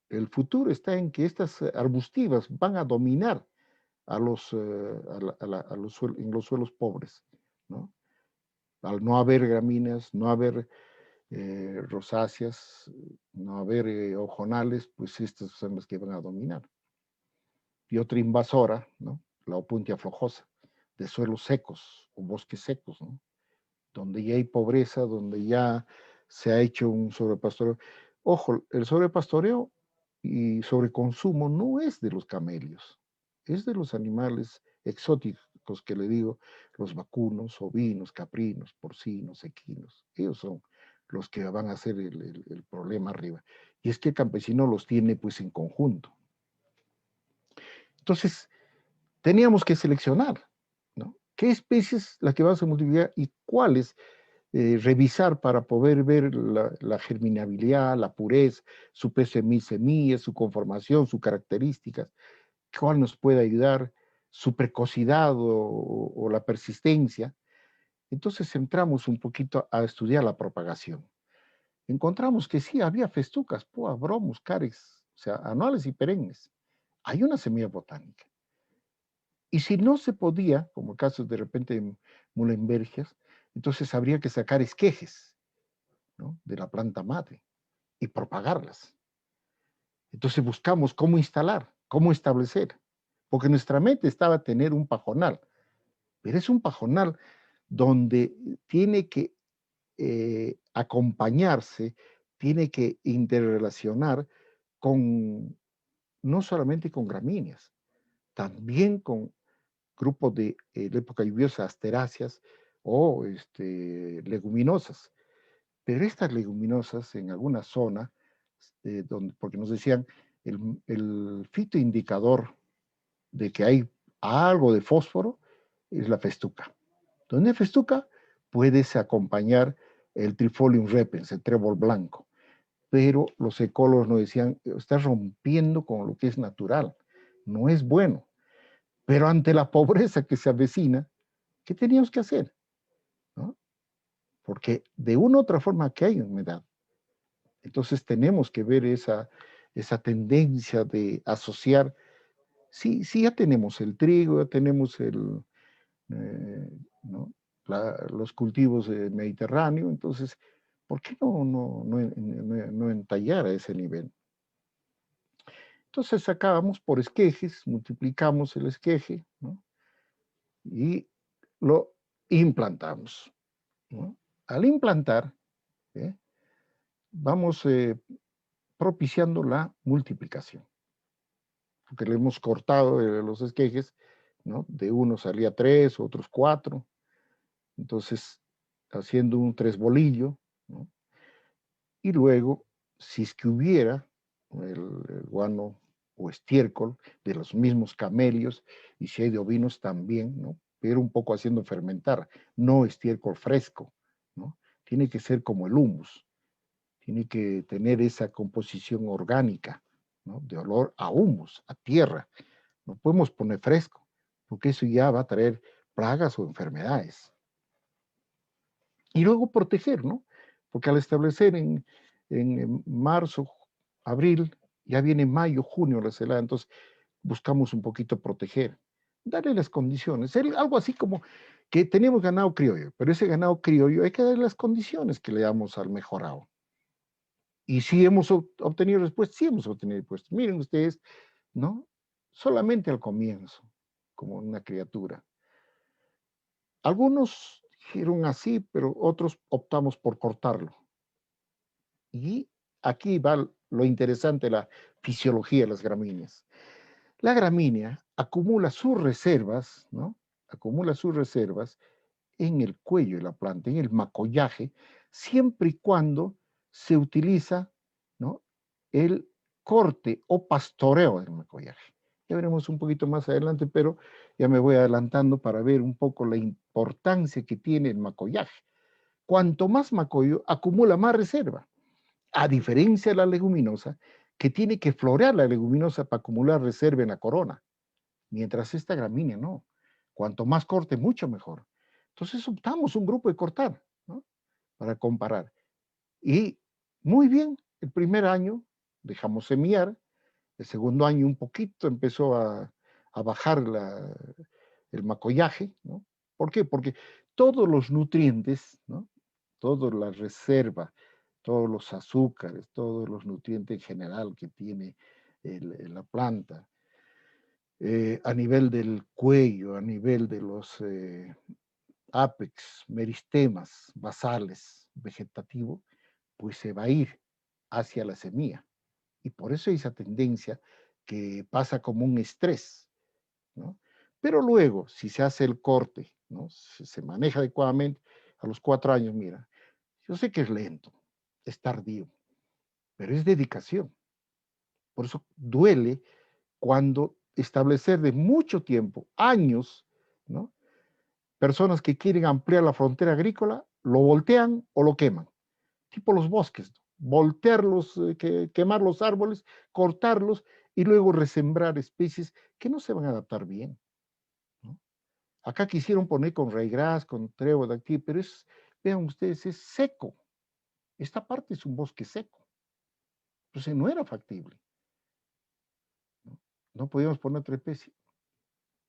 el futuro está en que estas arbustivas van a dominar a en los suelos pobres, ¿no? Al no haber gramíneas, no haber rosáceas, no haber ojonales, pues estas son las que van a dominar. Y otra invasora, ¿no? La Opuntia flojosa, de suelos secos o bosques secos, ¿no? Donde ya hay pobreza, donde ya se ha hecho un sobrepastoreo. Ojo, el sobrepastoreo y sobreconsumo no es de los camelios, es de los animales exóticos que le digo, los vacunos, ovinos, caprinos, porcinos, equinos. Ellos son los que van a hacer el problema arriba. Y es que el campesino los tiene pues en conjunto. Entonces, teníamos que seleccionar, ¿no? ¿Qué especies las que vas a multiplicar y cuáles revisar para poder ver la germinabilidad, la pureza, su peso en mil semillas, su conformación, sus características, cuál nos puede ayudar, su precocidad o la persistencia? Entonces entramos un poquito a estudiar la propagación. Encontramos que sí, había festucas, poa, bromus, carex, o sea, anuales y perennes. Hay una semilla botánica. Y si no se podía, como casos de repente en mulenbergias, entonces habría que sacar esquejes, ¿no? De la planta madre y propagarlas. Entonces buscamos cómo instalar, cómo establecer. porque nuestra mente estaba a tener un pajonal, pero es un pajonal donde tiene que acompañarse, tiene que interrelacionar con, no solamente con gramíneas, también con grupos de la época lluviosa, asteráceas o leguminosas. Pero estas leguminosas en alguna zona, donde, porque nos decían, el fitoindicador de que hay algo de fósforo es la festuca. Donde hay festuca puedes acompañar el Trifolium repens, el trébol blanco. Pero los ecólogos nos decían, estás rompiendo con lo que es natural, no es bueno. Pero ante la pobreza que se avecina, ¿qué teníamos que hacer? ¿No? Porque de una u otra forma que hay humedad. Entonces tenemos que ver esa tendencia de asociar, sí, sí, ya tenemos el trigo, ya tenemos ¿no? Los cultivos mediterráneos, entonces, ¿por qué no entallar a ese nivel? Entonces sacábamos por esquejes, multiplicamos el esqueje, ¿no? Y lo implantamos, ¿no? Al implantar, ¿eh? Vamos propiciando la multiplicación, porque le hemos cortado los esquejes, ¿no? De uno salía 3, otros 4, entonces haciendo un tres bolillo, ¿no? Y luego, si es que hubiera el guano o estiércol de los mismos camelios, y si hay de ovinos también, ¿no? Pero un poco haciendo fermentar, no estiércol fresco, ¿no? Tiene que ser como el humus, tiene que tener esa composición orgánica, ¿no? De olor a humus, a tierra. No podemos poner fresco, porque eso ya va a traer plagas o enfermedades. Y luego proteger, ¿no? Porque al establecer en marzo, abril, ya viene mayo, junio la helada, entonces buscamos un poquito proteger, darle las condiciones, algo así como que tenemos ganado criollo, pero ese ganado criollo hay que darle las condiciones que le damos al mejorado. Y si hemos obtenido respuestas, sí hemos obtenido respuestas. Miren ustedes, ¿no? Solamente al comienzo, como una criatura. Algunos dijeron así, pero otros optamos por cortarlo. Y aquí va lo interesante de la fisiología de las gramíneas. La gramínea acumula sus reservas, ¿no? Acumula sus reservas en el cuello de la planta, en el macollaje, siempre y cuando se utiliza, ¿no? El corte o pastoreo del macollaje. Ya veremos un poquito más adelante, pero ya me voy adelantando para ver un poco la importancia que tiene el macollaje. Cuanto más macollo, acumula más reserva, a diferencia de la leguminosa, que tiene que florear la leguminosa para acumular reserva en la corona, mientras esta gramínea no. Cuanto más corte, mucho mejor. Entonces optamos un grupo de cortar, ¿no? Para comparar. Y muy bien, el primer año dejamos semillar, el segundo año un poquito empezó a bajar el macollaje, ¿no? ¿Por qué? Porque todos los nutrientes, ¿no? Toda la reserva, todos los azúcares, todos los nutrientes en general que tiene la planta, a nivel del cuello, a nivel de los ápex, meristemas, basales, vegetativo, pues se va a ir hacia la semilla. Y por eso hay esa tendencia que pasa como un estrés, ¿no? Pero luego, si se hace el corte, ¿no? Si se maneja adecuadamente, a los 4 años, mira, yo sé que es lento, es tardío, pero es dedicación. Por eso duele cuando establecer de mucho tiempo, años, ¿no? Personas que quieren ampliar la frontera agrícola, lo voltean o lo queman, tipo los bosques, ¿no? Voltearlos, quemar los árboles, cortarlos y luego resembrar especies que no se van a adaptar bien, ¿no? Acá quisieron poner con raygrass, con trébol de aquí, pero vean ustedes, es seco. Esta parte es un bosque seco. Entonces no era factible, ¿no? No podíamos poner otra especie,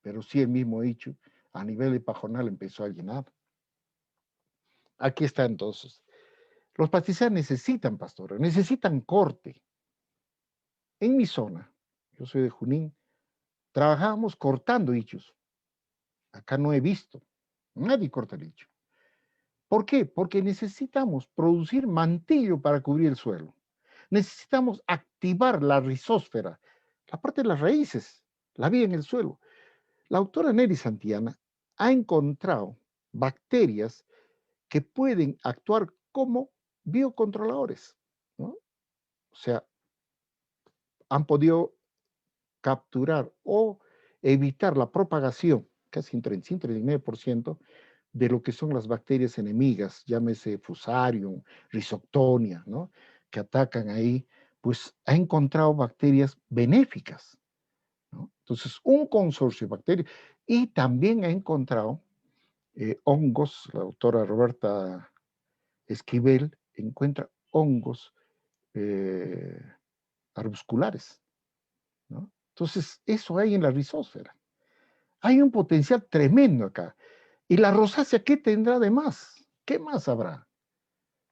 pero sí el mismo hecho, a nivel de pajonal empezó a llenar. Aquí está entonces. Los pastizales necesitan pastoreo, necesitan corte. En mi zona, yo soy de Junín, trabajábamos cortando hichos. Acá no he visto, nadie corta el hicho. ¿Por qué? Porque necesitamos producir mantillo para cubrir el suelo. Necesitamos activar la rizósfera, la parte de las raíces, la vida en el suelo. La autora Nelly Santillana ha encontrado bacterias que pueden actuar como biocontroladores, ¿no? O sea, han podido capturar o evitar la propagación, casi un 35-39%, de lo que son las bacterias enemigas, llámese Fusarium, Rhizoctonia, ¿no? Que atacan ahí, pues ha encontrado bacterias benéficas, ¿no? Entonces, un consorcio de bacterias, y también ha encontrado hongos, la autora Roberta Esquivel encuentra hongos eh, arbusculares, ¿no? Entonces, eso hay en la rizósfera. Hay un potencial tremendo acá. ¿Y la rosácea qué tendrá de más? ¿Qué más habrá?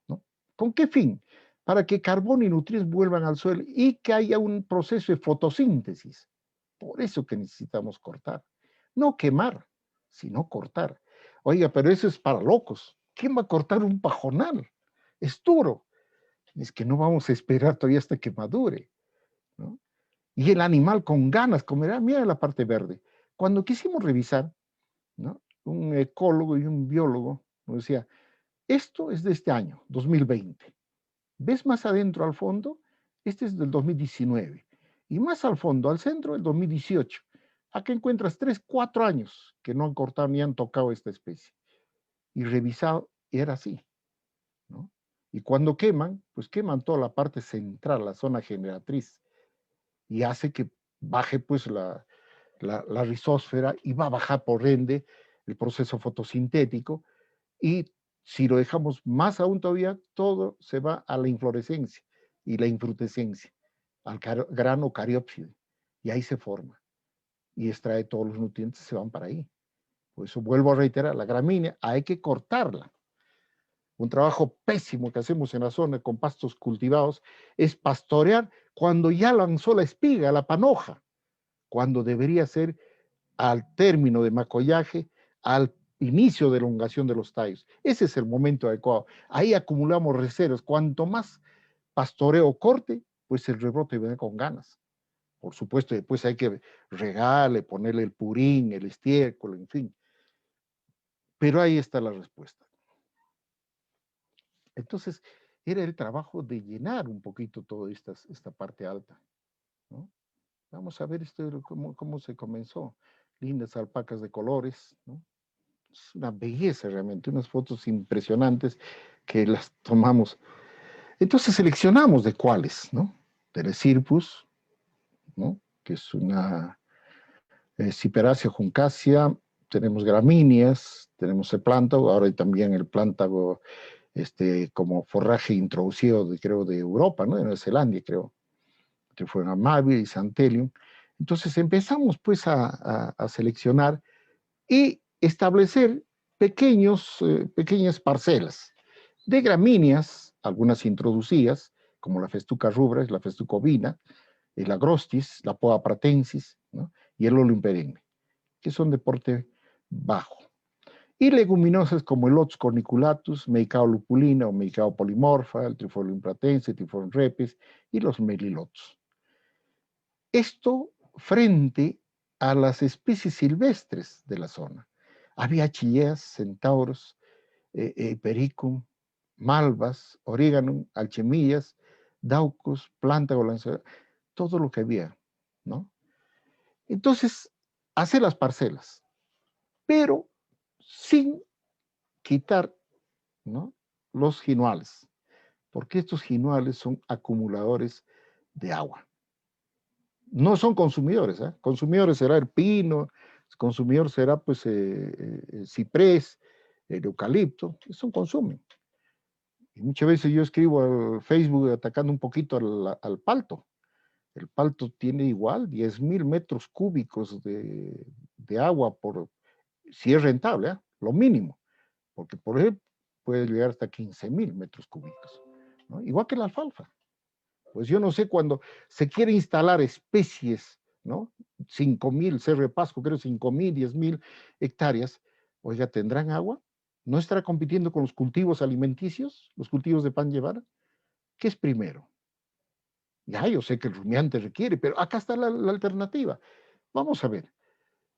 ¿No? ¿Con qué fin? Para que carbono y nutrientes vuelvan al suelo y que haya un proceso de fotosíntesis. Por eso que necesitamos cortar. No quemar, sino cortar. Oiga, pero eso es para locos. ¿Quién va a cortar un pajonal? Es duro. Es que no vamos a esperar todavía hasta que madure, ¿no? Y el animal con ganas comerá. Mira la parte verde. Cuando quisimos revisar, ¿no? Un ecólogo y un biólogo nos decía, esto es de este año, 2020. ¿Ves más adentro al fondo? Este es del 2019. Y más al fondo, al centro, el 2018. Acá encuentras 3, 4 años que no han cortado ni han tocado esta especie. Y revisado, era así, ¿no? Y cuando queman, pues queman toda la parte central, la zona generatriz, y hace que baje pues la rizósfera y va a bajar por ende el proceso fotosintético, y si lo dejamos más aún todavía, todo se va a la inflorescencia y la infrutescencia, al grano cariópside, y ahí se forma y extrae todos los nutrientes, se van para ahí. Por eso vuelvo a reiterar, la gramínea hay que cortarla. Un trabajo pésimo que hacemos en la zona con pastos cultivados es pastorear cuando ya lanzó la espiga, la panoja, cuando debería ser al término de macollaje, al inicio de elongación de los tallos. Ese es el momento adecuado. Ahí acumulamos reservas. Cuanto más pastoreo corte, pues el rebrote viene con ganas. Por supuesto, después hay que regarle, ponerle el purín, el estiércol, en fin. Pero ahí está la respuesta. Entonces, era el trabajo de llenar un poquito toda esta parte alta, ¿no? Vamos a ver esto, cómo se comenzó. Lindas alpacas de colores, ¿no? Es una belleza realmente, unas fotos impresionantes que las tomamos. Entonces seleccionamos de cuáles, ¿no? Telesirpus, ¿no? Que es una Ciperácea juncacia, tenemos gramíneas, tenemos el plántago, ahora hay también el plántago como forraje introducido, creo, de Europa, ¿no? De Nueva Zelanda, creo, que fue Amabile y Santelium. Entonces empezamos pues a seleccionar y establecer pequeñas parcelas de gramíneas, algunas introducidas, como la festuca rubra, la festuca ovina, el agrostis, la poa pratensis, ¿no? Y el olium perenne, que son de porte bajo. Y leguminosas como el Ots corniculatus, Meicao lupulina o Meicao polimorfa, el Trifolium pratense, Trifolium repes y los melilotos. Esto frente a las especies silvestres de la zona. Había chilleas, centauros, pericum, malvas, oríganum, alchemillas, daucus, plántago, todo lo que había, ¿no? Entonces, hacer las parcelas, pero sin quitar, ¿no?, los ginuales, porque estos ginuales son acumuladores de agua. No son consumidores, ¿eh? Consumidores será el pino, consumidor será pues el ciprés, el eucalipto, eso consumen. Y muchas veces yo escribo al Facebook atacando un poquito al palto. El palto tiene igual 10,000 metros cúbicos de agua si es rentable, ¿eh? Lo mínimo, porque por ejemplo puede llegar hasta 15,000 metros cúbicos, ¿no? Igual que la alfalfa. Pues yo no sé, cuando se quiere instalar especies, ¿no? 5.000, Cerro de Pasco, creo 5.000, 10.000 hectáreas. Oiga, ¿tendrán agua? ¿No estará compitiendo con los cultivos alimenticios, los cultivos de pan llevar? ¿Qué es primero? Ya, yo sé que el rumiante requiere, pero acá está la alternativa. Vamos a ver.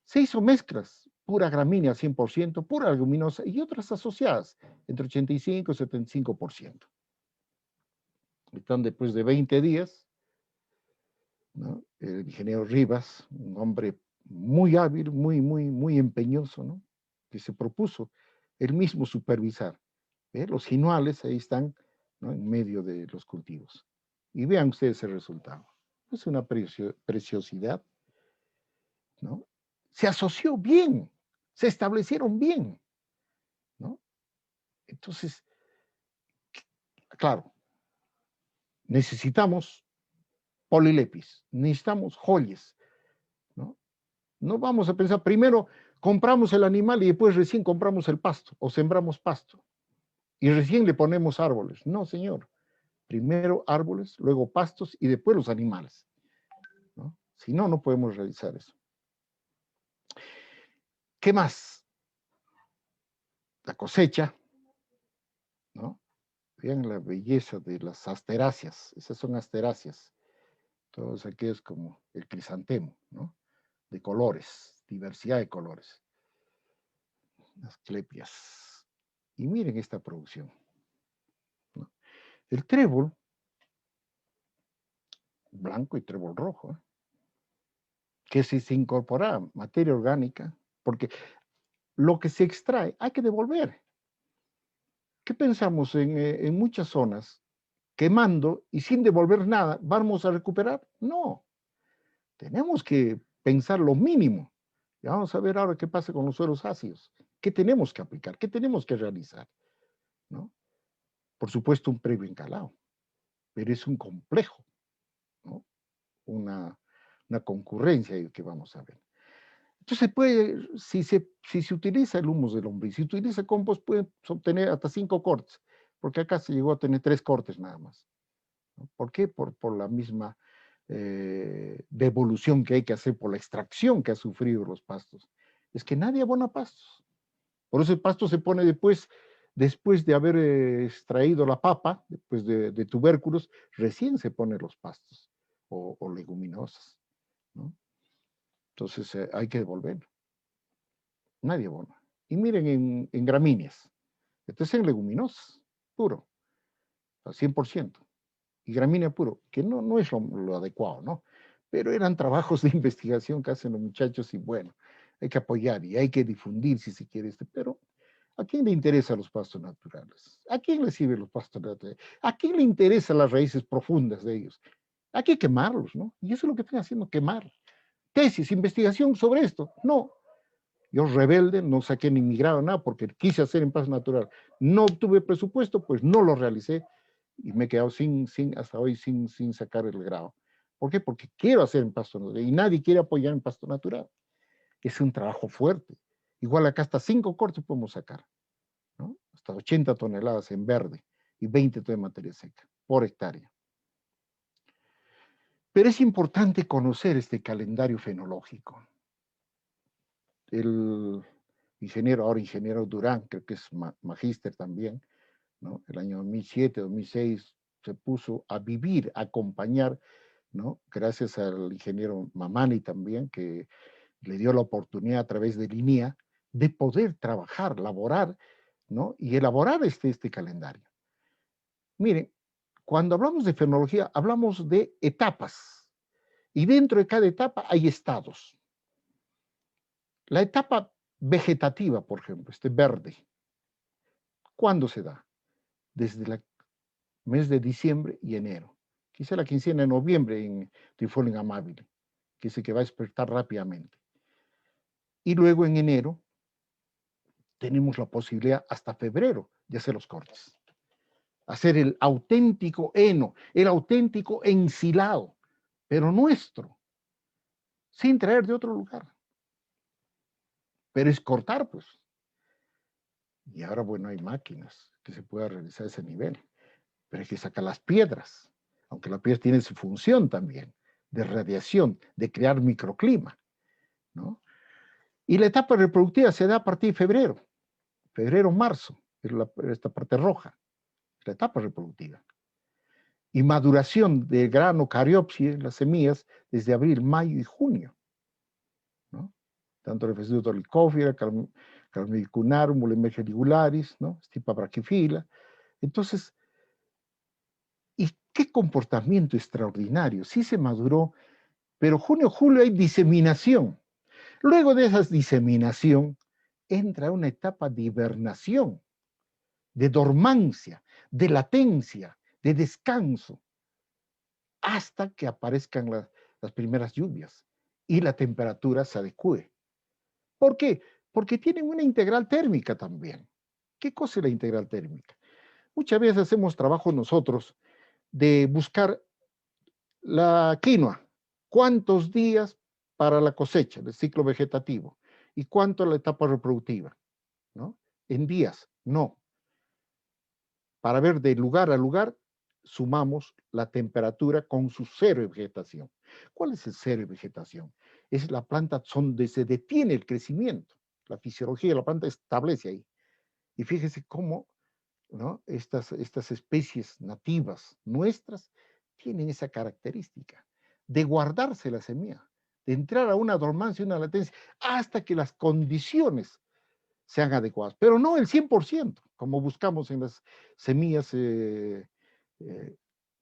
Se hizo mezclas, pura gramínea 100%, pura leguminosa y otras asociadas, entre 85 y 75%. Están después de 20 días, ¿no? El ingeniero Rivas, un hombre muy hábil, muy empeñoso, ¿no? Que se propuso él mismo supervisar. Los jinuales ahí están, ¿no? En medio de los cultivos. Y vean ustedes el resultado. Es una preciosidad, ¿no? Se asoció bien, se establecieron bien, ¿no? Entonces, claro, necesitamos polilepis, necesitamos joyas, ¿no? No vamos a pensar, primero compramos el animal y después recién compramos el pasto o sembramos pasto y recién le ponemos árboles. No, señor. Primero árboles, luego pastos y después los animales, ¿no? Si no, no podemos realizar eso. ¿Qué más? La cosecha, ¿no? Vean la belleza de las asteráceas. Esas son asteráceas. Todos aquellos como el crisantemo, ¿no? De colores, diversidad de colores. Las clepias. Y miren esta producción, ¿no? El trébol blanco y trébol rojo, ¿eh? Que si se incorpora materia orgánica, porque lo que se extrae hay que devolver. ¿Qué pensamos en muchas zonas? Quemando y sin devolver nada, ¿vamos a recuperar? No, tenemos que pensar lo mínimo. Y vamos a ver ahora qué pasa con los suelos ácidos. ¿Qué tenemos que aplicar? ¿Qué tenemos que realizar? ¿No? Por supuesto, un previo encalado, pero es un complejo, ¿no? Una concurrencia que vamos a ver. Entonces, si se utiliza el humus del lombriz, si se utiliza compost, puede obtener hasta 5 cortes, porque acá se llegó a tener 3 cortes nada más, ¿no? ¿Por qué? Por la misma devolución que hay que hacer, por la extracción que ha sufrido los pastos. Es que nadie abona pastos. Por eso el pasto se pone después de haber extraído la papa, después de tubérculos, recién se ponen los pastos o leguminosas, ¿no? Entonces hay que devolver. Nadie abona. Y miren en gramíneas. Esto es en leguminosas, puro, al 100%. Y gramínea puro, que no es lo adecuado, ¿no? Pero eran trabajos de investigación que hacen los muchachos y bueno, hay que apoyar y hay que difundir si se quiere pero ¿a quién le interesan los pastos naturales? ¿A quién le sirven los pastos naturales? ¿A quién le interesan las raíces profundas de ellos? Hay que quemarlos, ¿no? Y eso es lo que están haciendo, quemar. Tesis, investigación sobre esto. No, yo rebelde, no saqué ni mi grado, nada, porque quise hacer en paz natural. No obtuve presupuesto, pues no lo realicé y me he quedado hasta hoy sin sacar el grado. ¿Por qué? Porque quiero hacer en pasto natural y nadie quiere apoyar en pasto natural. Es un trabajo fuerte. Igual acá hasta 5 cortes podemos sacar, ¿no? Hasta 80 toneladas en verde y 20 de materia seca por hectárea. Pero es importante conocer este calendario fenológico. El ahora ingeniero Durán, creo que es magíster también, ¿no? El año 2007, 2006 se puso a vivir, a acompañar, ¿no? Gracias al ingeniero Mamani también, que le dio la oportunidad a través de Línea de poder trabajar, laborar, ¿no? Y elaborar este calendario. Miren, cuando hablamos de fenología, hablamos de etapas, y dentro de cada etapa hay estados. La etapa vegetativa, por ejemplo, este verde, ¿cuándo se da? Desde el mes de diciembre y enero. Quizá la quincena de noviembre en Trifolium amabile, que es el que va a despertar rápidamente. Y luego en enero tenemos la posibilidad hasta febrero de hacer los cortes. Hacer el auténtico heno, el auténtico ensilado, pero nuestro, sin traer de otro lugar. Pero es cortar, pues. Y ahora, bueno, hay máquinas que se pueda realizar ese nivel, pero hay que sacar las piedras, aunque la piedra tiene su función también, de radiación, de crear microclima, ¿no? Y la etapa reproductiva se da a partir de febrero, marzo, es esta parte roja, la etapa reproductiva. Y maduración del grano cariopsis, las semillas, desde abril, mayo y junio, ¿no? Tanto el Dolichophyra, Carmidicunarum, Mulembergia ligularis, ¿no? Stipa brachyphylla. Entonces, ¿y qué comportamiento extraordinario? Sí se maduró, pero junio, julio hay diseminación. Luego de esa diseminación, entra una etapa de hibernación, de dormancia, de latencia, de descanso, hasta que aparezcan las primeras lluvias y la temperatura se adecue. ¿Por qué? Porque tienen una integral térmica también. ¿Qué cosa es la integral térmica? Muchas veces hacemos trabajo nosotros de buscar la quinoa. ¿Cuántos días para la cosecha del ciclo vegetativo? ¿Y cuánto la etapa reproductiva? ¿No? En días, no. Para ver de lugar a lugar, sumamos la temperatura con su cero de vegetación. ¿Cuál es el cero de vegetación? Es la planta donde se detiene el crecimiento. La fisiología de la planta establece ahí. Y fíjese cómo, ¿no? Estas especies nativas nuestras tienen esa característica de guardarse la semilla, de entrar a una dormancia, una latencia, hasta que las condiciones sean adecuadas, pero no el 100%, como buscamos en las semillas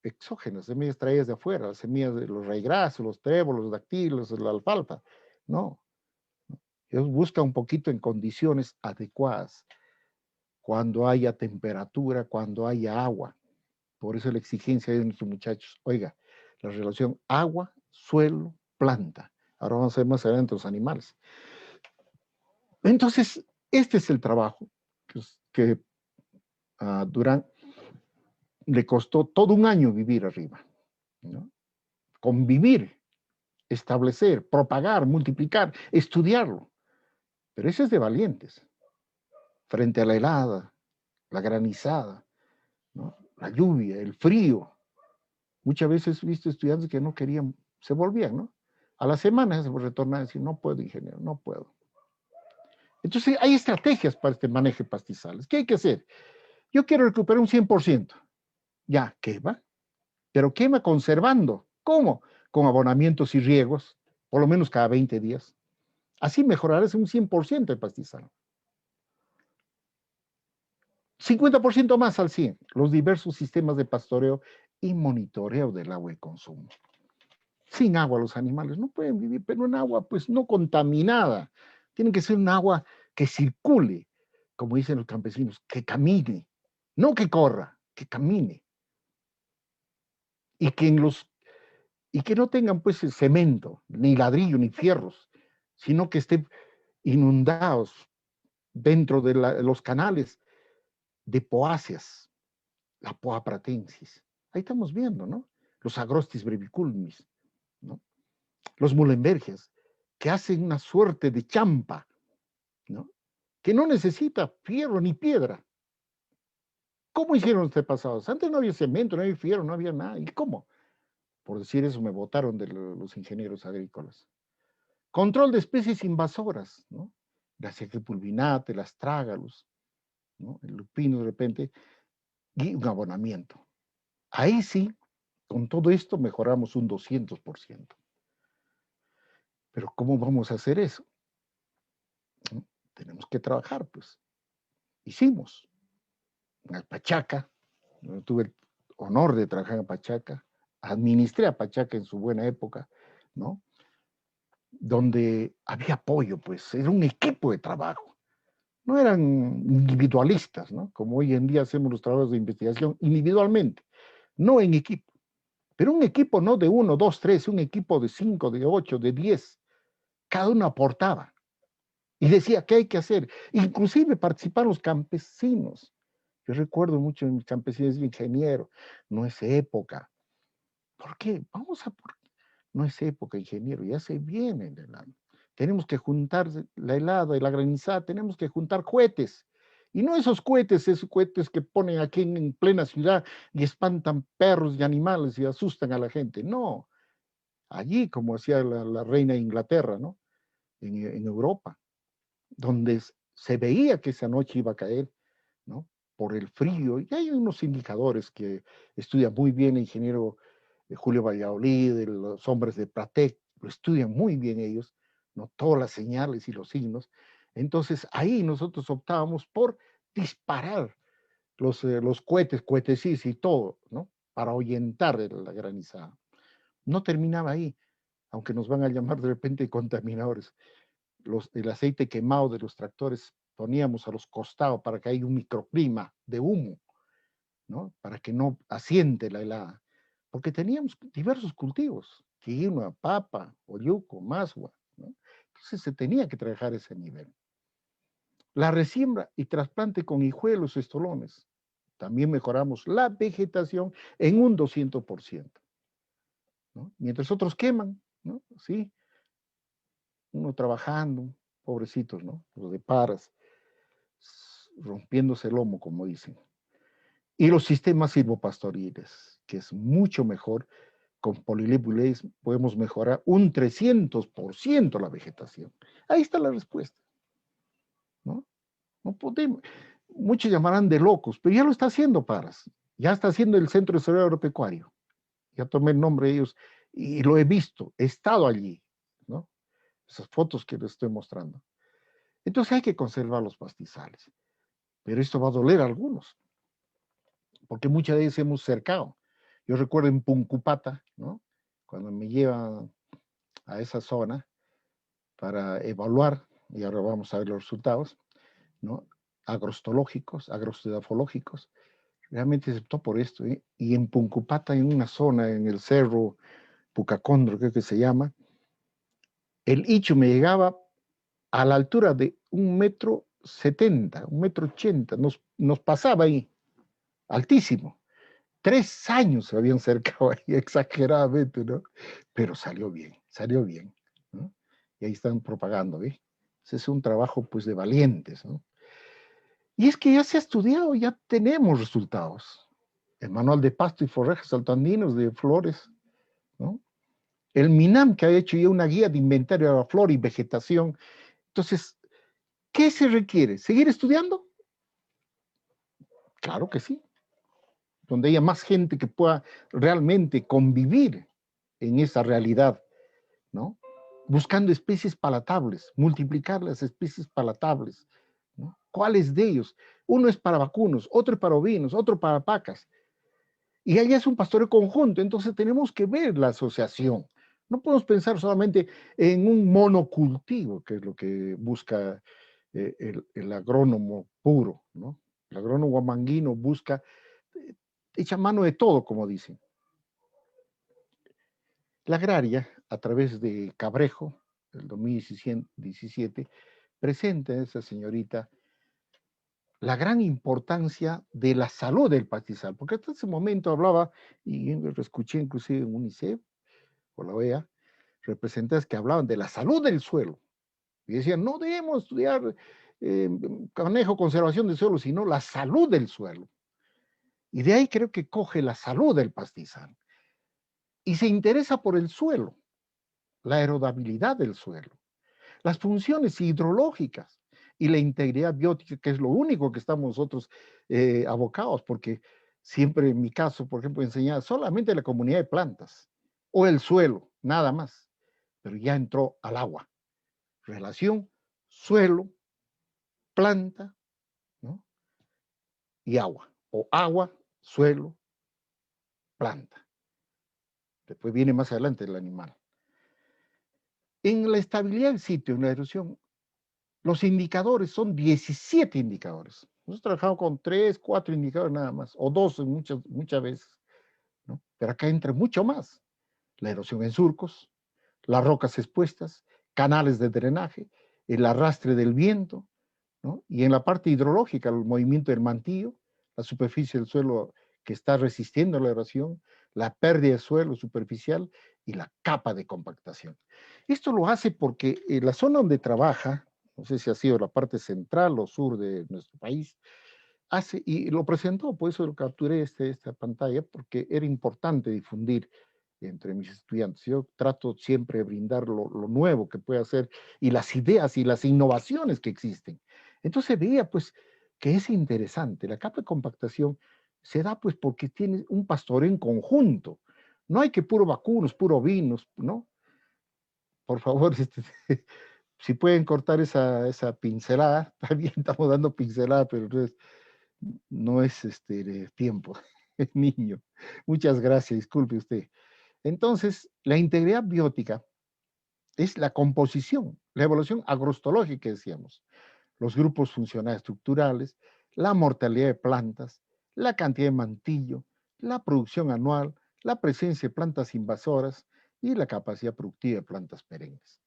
exógenas, semillas traídas de afuera, las semillas de los raigrasos, los trébolos, los dactilos, la alfalfa. No, ellos buscan un poquito en condiciones adecuadas, cuando haya temperatura, cuando haya agua. Por eso la exigencia de nuestros muchachos, oiga, la relación agua, suelo, planta. Ahora vamos a ver más adelante los animales. Entonces, este es el trabajo que a Durán le costó todo un año vivir arriba, ¿no? Convivir, establecer, propagar, multiplicar, estudiarlo. Pero eso es de valientes. Frente a la helada, la granizada, ¿no? La lluvia, el frío. Muchas veces he visto estudiantes que no querían, se volvían, ¿no? A la semana se retornaban a decir, no puedo, ingeniero, no puedo. Entonces, hay estrategias para este manejo de pastizales. ¿Qué hay que hacer? Yo quiero recuperar un 100%. Ya, quema, pero quema conservando. ¿Cómo? Con abonamientos y riegos, por lo menos cada 20 días. Así mejorarás un 100% el pastizal. 50% más al 100, los diversos sistemas de pastoreo y monitoreo del agua de consumo. Sin agua los animales no pueden vivir, pero en agua pues no contaminada. Tiene que ser un agua que circule, como dicen los campesinos, que camine, no que corra, que camine. Y que no tengan pues el cemento, ni ladrillo, ni fierros, sino que estén inundados dentro de los canales de poáceas, la Poa pratensis. Ahí estamos viendo, ¿no? Los Agrostis breviculmis, ¿no? Los Muhlenbergias, que hacen una suerte de champa, ¿no? Que no necesita fierro ni piedra. ¿Cómo hicieron los antepasados? Antes no había cemento, no había fierro, no había nada. ¿Y cómo? Por decir eso me votaron de los ingenieros agrícolas. Control de especies invasoras, ¿no? La pulvinate, las trágalos, ¿no? El lupino de repente, y un abonamiento. Ahí sí, con todo esto mejoramos un 200%. Pero ¿cómo vamos a hacer eso? ¿No? Tenemos que trabajar, pues. Hicimos. En Pachaca, tuve el honor de trabajar en Pachaca, administré a Pachaca en su buena época, ¿no? Donde había apoyo, pues, era un equipo de trabajo. No eran individualistas, ¿no? Como hoy en día hacemos los trabajos de investigación individualmente, no en equipo. Pero un equipo no de 1, 2, 3, un equipo de 5, de 8, de 10. Cada uno aportaba y decía qué hay que hacer. Inclusive participaron los campesinos. Yo recuerdo mucho en mis campesinos, ingeniero, no es época. ¿Por qué? No es época, ingeniero, ya se viene el helado. Tenemos que juntar la helada y la granizada, tenemos que juntar cohetes. Y no esos cohetes que ponen aquí en plena ciudad y espantan perros y animales y asustan a la gente. No, allí, como hacía la reina de Inglaterra, ¿no? En Europa, donde se veía que esa noche iba a caer, ¿no? Por el frío. Y hay unos indicadores que estudia muy bien el ingeniero Julio Valladolid, de los hombres de Pratec, lo estudian muy bien ellos, ¿no? Todas las señales y los signos. Entonces ahí nosotros optábamos por disparar los cohetes, cohetesís y todo, ¿no? Para ahuyentar la granizada. No terminaba ahí, aunque nos van a llamar de repente contaminadores. El aceite quemado de los tractores poníamos a los costados para que haya un microclima de humo, ¿no? Para que no asiente la helada. Porque teníamos diversos cultivos, quinoa, papa, oyuco, masua, ¿no? Entonces se tenía que trabajar ese nivel. La resiembra y trasplante con hijuelos, estolones. También mejoramos la vegetación en un 200%, ¿no? Mientras otros queman, ¿no? Sí, uno trabajando, pobrecitos, ¿no? Los de paras, rompiéndose el lomo, como dicen. Y los sistemas silvopastoriles, que es mucho mejor. Con polilipulés podemos mejorar un 300% la vegetación. Ahí está la respuesta, ¿no? No podemos. Muchos llamarán de locos, pero ya lo está haciendo Paras. Ya está haciendo el Centro de Desarrollo Agropecuario. Ya tomé el nombre de ellos y lo he visto, he estado allí, ¿no? Esas fotos que les estoy mostrando. Entonces hay que conservar los pastizales. Pero esto va a doler a algunos, porque muchas veces hemos cercado. Yo recuerdo en Puncupata, ¿no? Cuando me llevan a esa zona para evaluar, y ahora vamos a ver los resultados, ¿no? Agrostológicos, agroedafológicos, realmente se optó por esto, ¿eh? Y en Puncupata, en una zona, en el cerro Pucacondro, creo que se llama, el ichu me llegaba a la altura de 1,70 m, 1,80 m, nos pasaba ahí, altísimo. 3 años se habían cercado ahí, exageradamente, ¿no? Pero salió bien, ¿no? Y ahí están propagando, ¿eh? Ese es un trabajo, pues, de valientes, ¿no? Y es que ya se ha estudiado, ya tenemos resultados. El Manual de Pasto y Forrajes Altoandinos de Flores, ¿no? El MINAM, que ha hecho ya una guía de inventario de la flora y vegetación. Entonces, ¿qué se requiere? ¿Seguir estudiando? Claro que sí. Donde haya más gente que pueda realmente convivir en esa realidad, ¿no? Buscando especies palatables, multiplicar las especies palatables, ¿no? ¿Cuáles de ellos? Uno es para vacunos, otro es para ovinos, otro para vacas. Y allá es un pastoreo conjunto, entonces tenemos que ver la asociación. No podemos pensar solamente en un monocultivo, que es lo que busca el agrónomo puro, ¿no? El agrónomo guamanguino busca, echa mano de todo, como dicen. La agraria, a través de Cabrejo, del 2017, presenta a esa señorita la gran importancia de la salud del pastizal, porque hasta ese momento hablaba, y lo escuché inclusive en UNICEF o la OEA, representantes que hablaban de la salud del suelo, y decían, no debemos estudiar manejo, conservación del suelo, sino la salud del suelo. Y de ahí creo que coge la salud del pastizal, y se interesa por el suelo, la heredabilidad del suelo, las funciones hidrológicas y la integridad biótica, que es lo único que estamos nosotros abocados, porque siempre en mi caso, por ejemplo, enseñaba solamente la comunidad de plantas o el suelo, nada más, pero ya entró al agua. Relación suelo, planta, ¿no? Y agua, o agua, suelo, planta. Después viene más adelante el animal. En la estabilidad del sitio, en la erosión, los indicadores son 17 indicadores. Nosotros trabajamos con 3, 4 indicadores nada más, o 2 muchas veces, ¿no? Pero acá entra mucho más. La erosión en surcos, las rocas expuestas, canales de drenaje, el arrastre del viento, ¿no? Y en la parte hidrológica, el movimiento del mantillo, la superficie del suelo que está resistiendo la erosión, la pérdida de suelo superficial y la capa de compactación. Esto lo hace porque la zona donde trabaja, no sé si ha sido la parte central o sur de nuestro país, hace, y lo presentó, por eso lo capturé esta pantalla, porque era importante difundir entre mis estudiantes. Yo trato siempre de brindar lo nuevo que puede hacer y las ideas y las innovaciones que existen. Entonces veía pues que es interesante. La capa de compactación se da pues porque tiene un pastoreo en conjunto. No hay que puro vacunos, puro vinos, ¿no? Por favor, si pueden cortar esa pincelada, está bien, estamos dando pincelada, pero no es de tiempo, niño. Muchas gracias, disculpe usted. Entonces, la integridad biótica es la composición, la evaluación agrostológica, decíamos, los grupos funcionales estructurales, la mortalidad de plantas, la cantidad de mantillo, la producción anual, la presencia de plantas invasoras y la capacidad productiva de plantas perennes.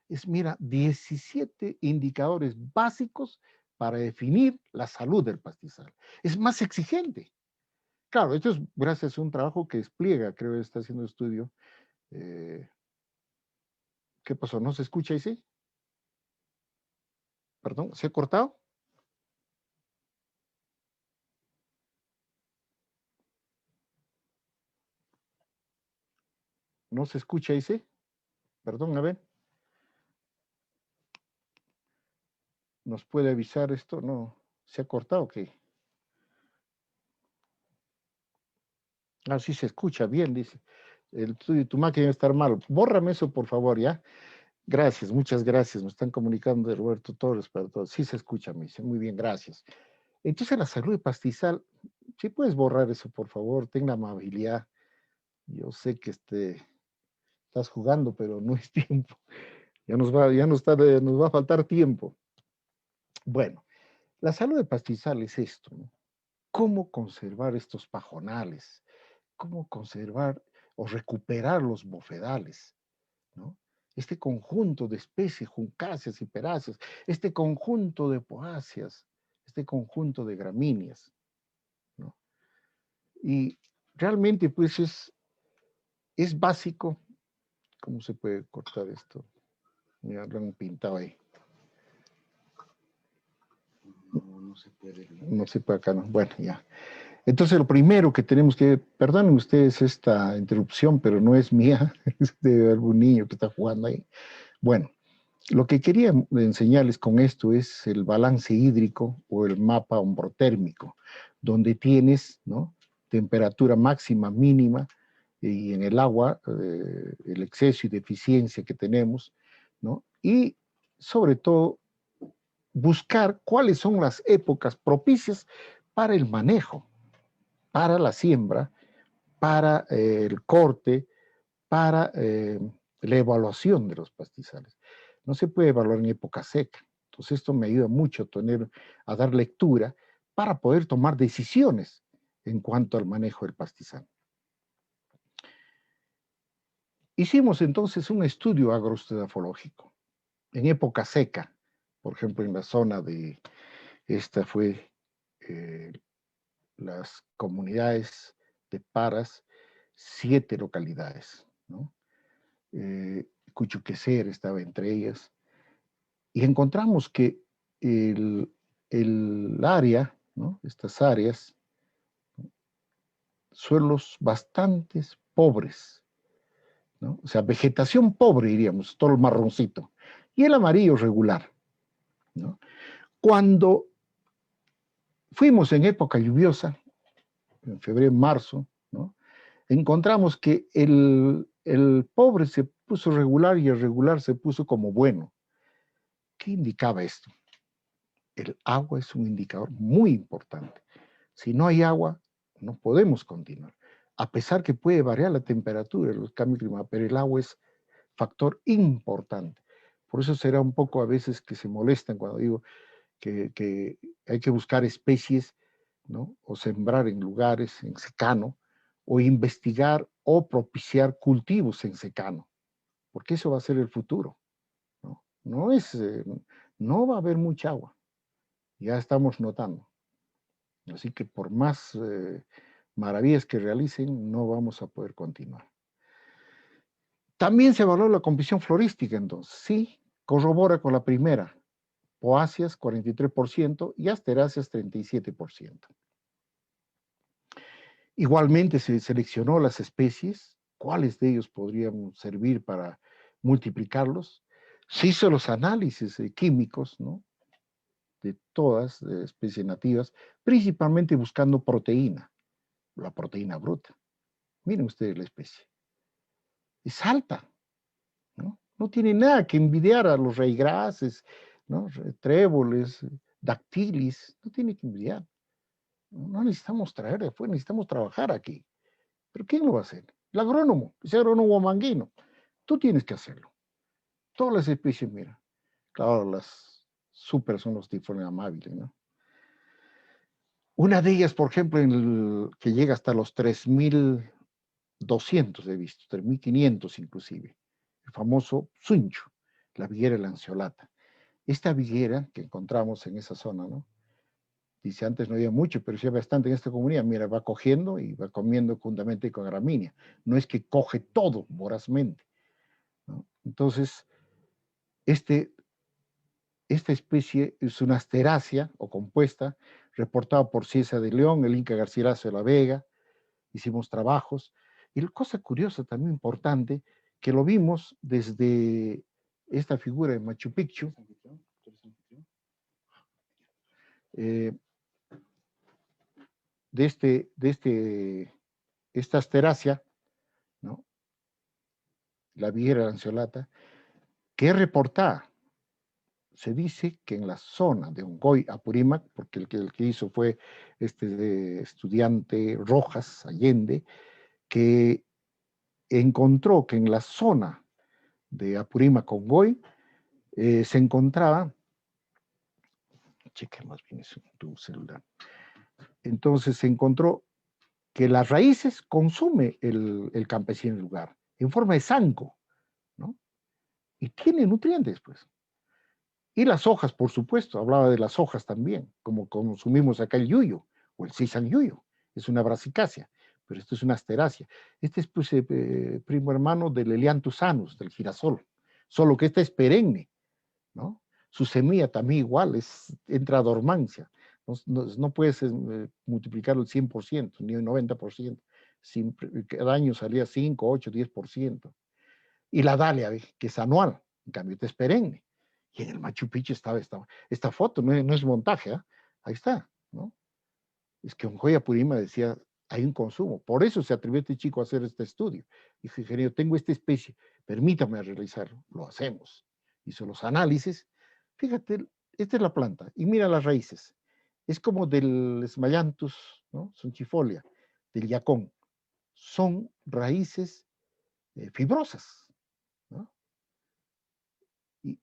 Es, mira, 17 indicadores básicos para definir la salud del pastizal. Es más exigente. Claro, esto es gracias a un trabajo que despliega, creo que está haciendo estudio. Eh, ¿Qué pasó? ¿No se escucha ahí? Sí? ¿Perdón? ¿Se ha cortado? ¿No se escucha ahí? Sí? Perdón, a ver. ¿Nos puede avisar esto? No. ¿Se ha cortado o qué? Ah, sí se escucha bien, dice. Tu máquina debe estar mal. Bórrame eso, por favor, ¿ya? Gracias, muchas gracias. Me están comunicando de Roberto Torres para todos. Sí se escucha, me dice. Muy bien, gracias. Entonces, la salud de pastizal, si puedes borrar eso, por favor, ten la amabilidad. Yo sé que estás jugando, pero no es tiempo. Nos va a faltar tiempo. Bueno, la salud de pastizal es esto, ¿no? ¿Cómo conservar estos pajonales? ¿Cómo conservar o recuperar los bofedales? ¿No? Este conjunto de especies juncáceas y peráceas, este conjunto de poáceas, este conjunto de gramíneas, ¿no? Y realmente, pues, es básico. ¿Cómo se puede cortar esto? Mira, lo han pintado ahí. No se puede. No se puede acá, no. Bueno, ya. Entonces, lo primero que tenemos que, perdonen ustedes esta interrupción, pero no es mía, es de algún niño que está jugando ahí. Bueno, lo que quería enseñarles con esto es el balance hídrico o el mapa ombrotérmico, donde tienes, ¿no?, temperatura máxima, mínima, y en el agua, el exceso y deficiencia que tenemos, ¿no? Y sobre todo, buscar cuáles son las épocas propicias para el manejo, para la siembra, para el corte, para la evaluación de los pastizales. No se puede evaluar en época seca. Entonces esto me ayuda mucho a dar lectura para poder tomar decisiones en cuanto al manejo del pastizal. Hicimos entonces un estudio agroestrafológico en época seca, por ejemplo en la zona de, esta fue eh, las comunidades de Paras, 7 localidades, ¿no? Cuchuquecer estaba entre ellas, y encontramos que el área, ¿no?, estas áreas, suelos bastante pobres, ¿no? O sea, vegetación pobre, diríamos, todo el marroncito, y el amarillo regular, ¿no? Cuando fuimos en época lluviosa, en febrero, marzo, ¿no?, encontramos que el pobre se puso regular y el regular se puso como bueno. ¿Qué indicaba esto? El agua es un indicador muy importante. Si no hay agua, no podemos continuar. A pesar que puede variar la temperatura, los cambios climáticos, pero el agua es factor importante. Por eso será un poco a veces que se molestan cuando digo que hay que buscar especies, ¿no?, o sembrar en lugares en secano, o investigar o propiciar cultivos en secano, porque eso va a ser el futuro, ¿no? No va a haber mucha agua, ya estamos notando. Así que por más maravillas que realicen, no vamos a poder continuar. También se evaluó la composición florística, entonces, sí, corrobora con la primera, poáceas 43% y asteráceas 37%. Igualmente se seleccionó las especies cuáles de ellos podrían servir para multiplicarlos. Se hizo los análisis químicos, ¿no?, de todas especies nativas, principalmente buscando proteína, la proteína bruta. Miren ustedes la especie. Es alta, ¿no? No tiene nada que envidiar a los raigrases, ¿no?, tréboles, dactilis, no tiene que envidiar. No necesitamos traer de afuera, necesitamos trabajar aquí. ¿Pero quién lo va a hacer? El agrónomo, ese agrónomo manguino. Tú tienes que hacerlo. Todas las especies, mira. Claro, las super son los tifones amables, ¿no? Una de ellas, por ejemplo, que llega hasta los 3.200 he visto, 3.500 inclusive. El famoso suncho, la viguera lanceolata. Esta viguera que encontramos en esa zona, ¿no? Dice, antes no había mucho, pero sí hay bastante en esta comunidad. Mira, va cogiendo y va comiendo juntamente con gramínea. No es que coge todo vorazmente, ¿no? Entonces, esta especie es una asterácea o compuesta, reportada por Ciesa de León, el Inca Garcilaso de la Vega. Hicimos trabajos. Y la cosa curiosa, también importante, que lo vimos desde esta figura de Machu Picchu, eh, esta asterácea, ¿no?, la viguera lanceolata, que es reportada. Se dice que en la zona de Ongoy, Apurímac, porque el que hizo fue este estudiante Rojas Allende, que encontró que en la zona de Apurímac, Ongoy, se encontraba, cheque más bien eso en tu celular, entonces se encontró que las raíces consume el campesino en el lugar, en forma de zanco, ¿no? Y tiene nutrientes, pues. Y las hojas, por supuesto, hablaba de las hojas también, como consumimos acá el yuyo, o el sisal yuyo, es una brasicácea, pero esto es una asterácea. Este es, pues, primo hermano del Elianthus anus, del girasol, solo que esta es perenne, ¿no? Su semilla también igual, entra a dormancia, no puedes multiplicarlo el 100%, ni el 90%, cada año salía 5, 8, 10%. Y la dalia, que es anual, en cambio esta es perenne. Y en el Machu Picchu estaba esta foto, no es montaje, ¿eh? Ahí está, ¿no? Es que Onjoy Apurima decía, hay un consumo. Por eso se atrevió este chico a hacer este estudio. Dijo, ingeniero, tengo esta especie, permítame realizarlo. Lo hacemos. Hizo los análisis. Fíjate, esta es la planta. Y mira las raíces. Es como del Smayanthus, ¿no?, sunchifolia, del yacón. Son raíces fibrosas, ¿no? Y,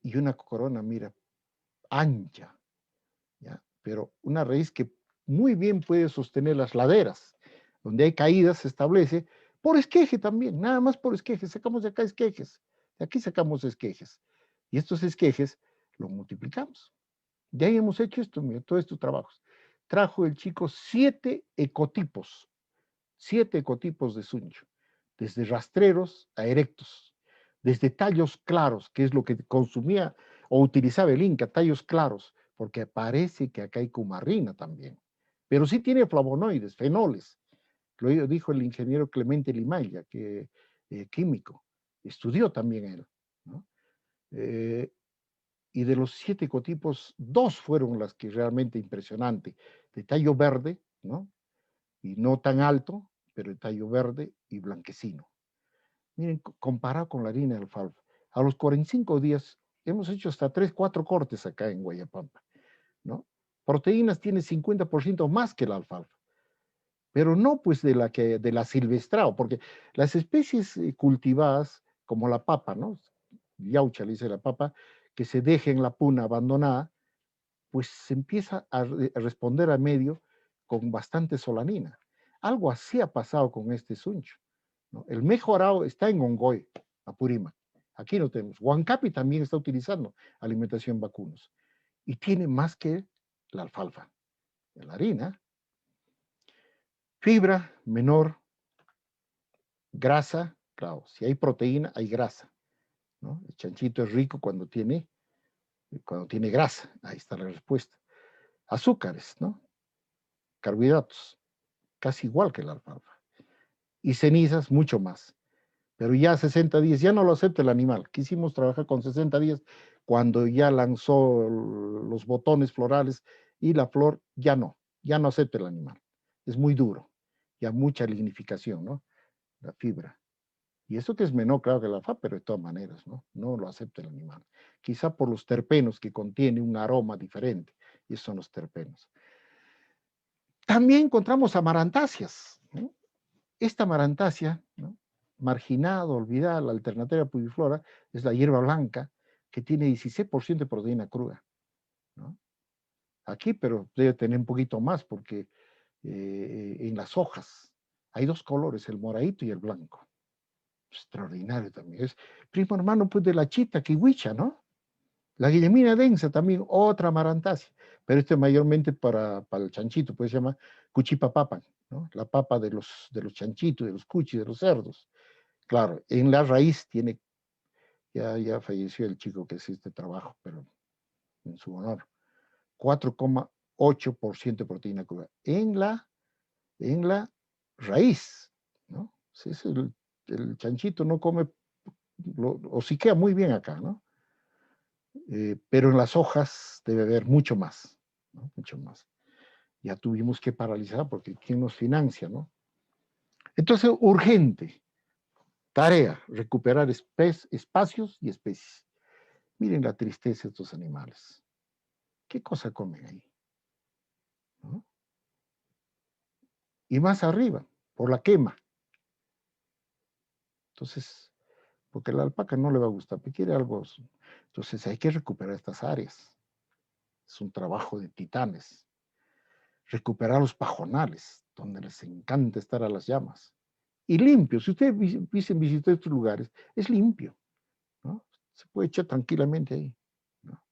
y una corona, mira, ancha, ¿ya? Pero una raíz que muy bien puede sostener las laderas. Donde hay caídas se establece por esqueje también, nada más por esqueje. Sacamos de acá esquejes, de aquí sacamos esquejes. Y estos esquejes los multiplicamos. De ahí hemos hecho esto, mira, todos estos trabajos. Trajo el chico 7 ecotipos de suncho, desde rastreros a erectos, desde tallos claros, que es lo que consumía o utilizaba el Inca, tallos claros, porque parece que acá hay cumarrina también, pero sí tiene flavonoides, fenoles. Lo dijo el ingeniero Clemente Limaya, que químico, estudió también él, ¿no? Y de los 7 ecotipos, 2 fueron las que realmente impresionante, de tallo verde, ¿no?, y no tan alto, pero de tallo verde y blanquecino. Miren, comparado con la harina de alfalfa, a los 45 días hemos hecho hasta 3, 4 cortes acá en Guayapampa, ¿no? Proteínas tiene 50% más que la alfalfa, pero no pues de la silvestrao, porque las especies cultivadas, como la papa, ¿no?, yaucha le dice la papa, que se deja en la puna abandonada, pues se empieza a responder a medio con bastante solanina. Algo así ha pasado con este suncho, ¿no? El mejorado está en Ongoy, Apurímac. Aquí no tenemos. Huancapi también está utilizando alimentación vacunos. Y tiene más que la alfalfa. La harina, fibra menor, grasa, claro, si hay proteína, hay grasa, ¿no? El chanchito es rico cuando tiene grasa. Ahí está la respuesta. Azúcares, ¿no? Carbohidratos, casi igual que la alfalfa. y cenizas mucho más. Pero ya 60 días, ya no lo acepta el animal. Quisimos trabajar con 60 días cuando ya lanzó los botones florales y la flor, ya no acepta el animal. Es muy duro, ya mucha lignificación, ¿no? La fibra. Y eso que es menor, claro, que la FA, pero de todas maneras, ¿no? No lo acepta el animal. Quizá por los terpenos que contiene un aroma diferente, y esos son los terpenos. También encontramos amarantáceas, ¿no? Esta amarantácea, ¿no? Marginada, olvidada, la alternativa pudiflora, es la hierba blanca, que tiene 16% de proteína cruda, ¿no? Aquí, pero debe tener un poquito más, porque en las hojas hay dos colores, el moradito y el blanco. Extraordinario también. Es primo hermano pues de la chita kiwicha, ¿no? La guillemina densa también, otra amarantácea, pero este mayormente para el chanchito, pues se llama cuchipapapa, ¿no? La papa de los chanchitos, de los cuchis, de los cerdos. Claro, en la raíz tiene, ya falleció el chico que hace este trabajo, pero en su honor, 4,8% de proteína cruda. En la raíz, ¿no? Sí, el chanchito no come, o siquea muy bien acá, ¿no? Pero en las hojas debe haber mucho más, ¿no? Mucho más. Ya tuvimos que paralizar porque ¿quién nos financia, no? Entonces, urgente, tarea, recuperar espacios y especies. Miren la tristeza de estos animales. ¿Qué cosa comen ahí? ¿No? Y más arriba, por la quema. Entonces, porque a la alpaca no le va a gustar, pero quiere algo. Entonces hay que recuperar estas áreas. Es un trabajo de titanes. Recuperar los pajonales, donde les encanta estar a las llamas. Y limpio, si ustedes visitar estos lugares, es limpio, ¿no? Se puede echar tranquilamente ahí, ¿no?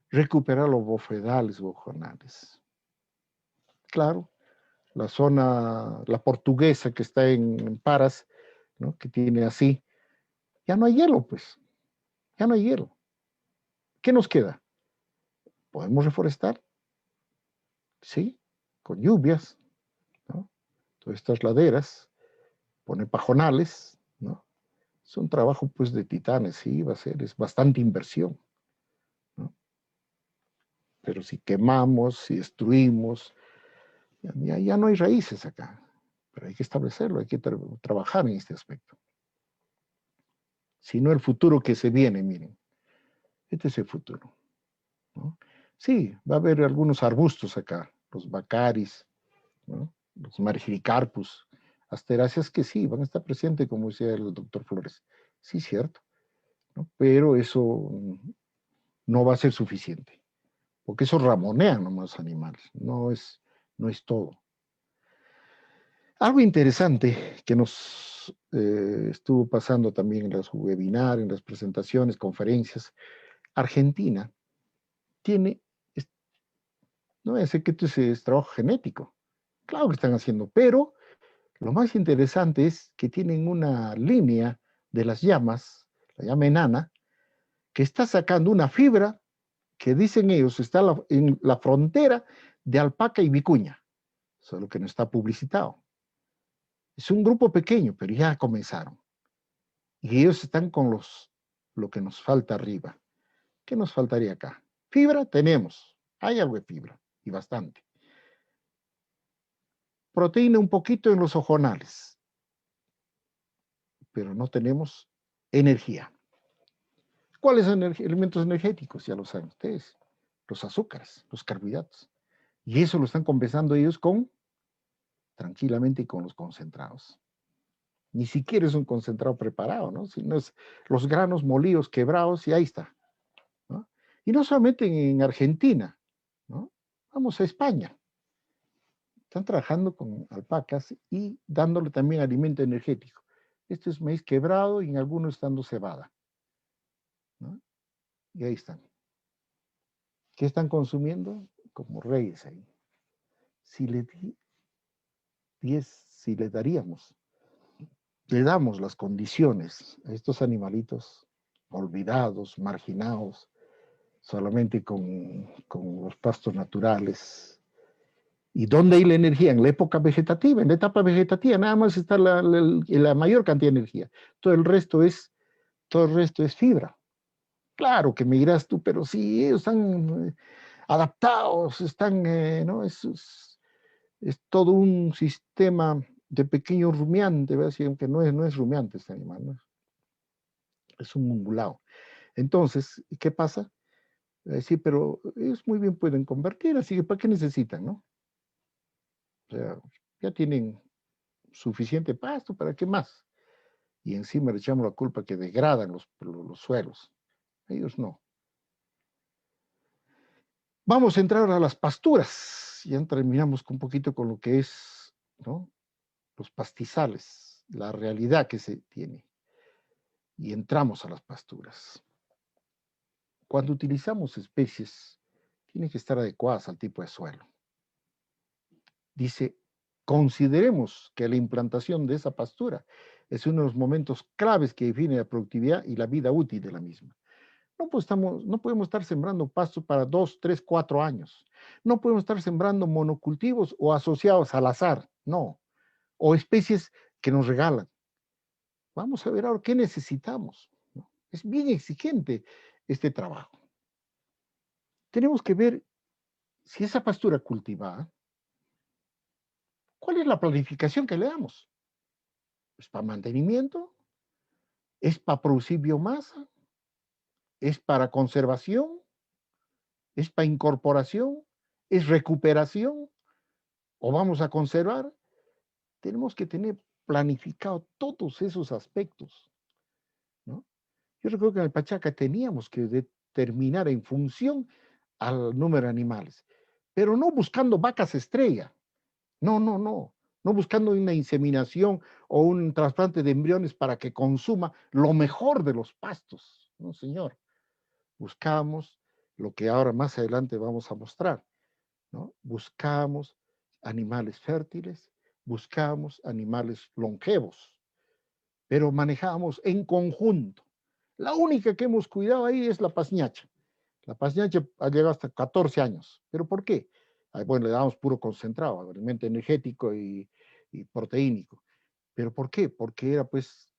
Recuperar los bofedales, bojonales. Claro, la zona, la portuguesa que está en Paras, ¿no? Que tiene así, ya no hay hielo, pues, ya no hay hielo. ¿Qué nos queda? Podemos reforestar, sí, con lluvias, ¿no? Todas estas laderas, poner pajonales, ¿no? Es un trabajo pues de titanes, sí, va a ser, es bastante inversión, ¿no? Pero si quemamos, si destruimos, ya no hay raíces acá, pero hay que establecerlo, hay que trabajar en este aspecto. Si no, el futuro que se viene, miren, este es el futuro, ¿no? Sí, va a haber algunos arbustos acá, los bacaris, ¿no? Los margiricarpus, asteráceas que sí, van a estar presentes, como decía el doctor Flores. Sí, cierto, ¿no? Pero eso no va a ser suficiente, porque eso ramonean nomás animales, no es todo. Algo interesante que nos estuvo pasando también en los webinars, en las presentaciones, conferencias, Argentina tiene, no voy a decir que esto es trabajo genético, claro que están haciendo, pero lo más interesante es que tienen una línea de las llamas, la llama enana, que está sacando una fibra que dicen ellos está en la frontera de alpaca y vicuña, solo que no está publicitado. Es un grupo pequeño, pero ya comenzaron. Y ellos están con lo que nos falta arriba. ¿Qué nos faltaría acá? Fibra tenemos, hay algo de fibra, y bastante. Proteína un poquito en los ojonales, pero no tenemos energía. ¿Cuáles son elementos energéticos? Ya lo saben ustedes. Los azúcares, los carbohidratos. Y eso lo están compensando ellos tranquilamente con los concentrados. Ni siquiera es un concentrado preparado, ¿no? Sino es los granos molidos, quebrados, y ahí está, ¿no? Y no solamente en Argentina, ¿no? Vamos a España. Están trabajando con alpacas y dándole también alimento energético. Esto es maíz quebrado y en algunos estando cebada, ¿no? Y ahí están. ¿Qué están consumiendo? Como reyes ahí. Si le, si le daríamos, le damos las condiciones a estos animalitos olvidados, marginados, solamente con los pastos naturales, ¿Y dónde hay la energía? En la época vegetativa, en la etapa vegetativa, nada más está la mayor cantidad de energía. Todo el resto es fibra. Claro que me dirás tú, pero sí, ellos están adaptados, están, ¿no? Es todo un sistema de pequeños rumiantes, ¿verdad? Sí, aunque no es rumiante este animal, ¿no? Es un ungulado. Entonces, ¿qué pasa? Sí, pero ellos muy bien pueden convertir, así que ¿para qué necesitan, no? O sea, ya tienen suficiente pasto, ¿para qué más? Y encima le echamos la culpa que degradan los suelos. Ellos no. Vamos a entrar a las pasturas. Ya terminamos un poquito con lo que es, ¿no? Los pastizales, la realidad que se tiene. Y entramos a las pasturas. Cuando utilizamos especies, tienen que estar adecuadas al tipo de suelo. Dice, consideremos que la implantación de esa pastura es uno de los momentos claves que define la productividad y la vida útil de la misma. No podemos estar sembrando pastos para 2, 3, 4 años. No podemos estar sembrando monocultivos o asociados al azar, no. O especies que nos regalan. Vamos a ver ahora qué necesitamos, ¿no? Es bien exigente este trabajo. Tenemos que ver si esa pastura cultivada, ¿cuál es la planificación que le damos? ¿Es para mantenimiento? ¿Es para producir biomasa? ¿Es para conservación? ¿Es para incorporación? ¿Es recuperación? ¿O vamos a conservar? Tenemos que tener planificado todos esos aspectos, ¿no? Yo recuerdo que en el Pachaca teníamos que determinar en función al número de animales, pero no buscando vacas estrella, no buscando una inseminación o un trasplante de embriones para que consuma lo mejor de los pastos, no señor, buscamos lo que ahora más adelante vamos a mostrar, ¿no? Buscamos animales fértiles, buscamos animales longevos, pero manejamos en conjunto. La única que hemos cuidado ahí es la pasñacha. La pasñacha ha llegado hasta 14 años. ¿Pero por qué? Bueno, le damos puro concentrado, alimento energético y proteínico. ¿Pero por qué? Porque era pues,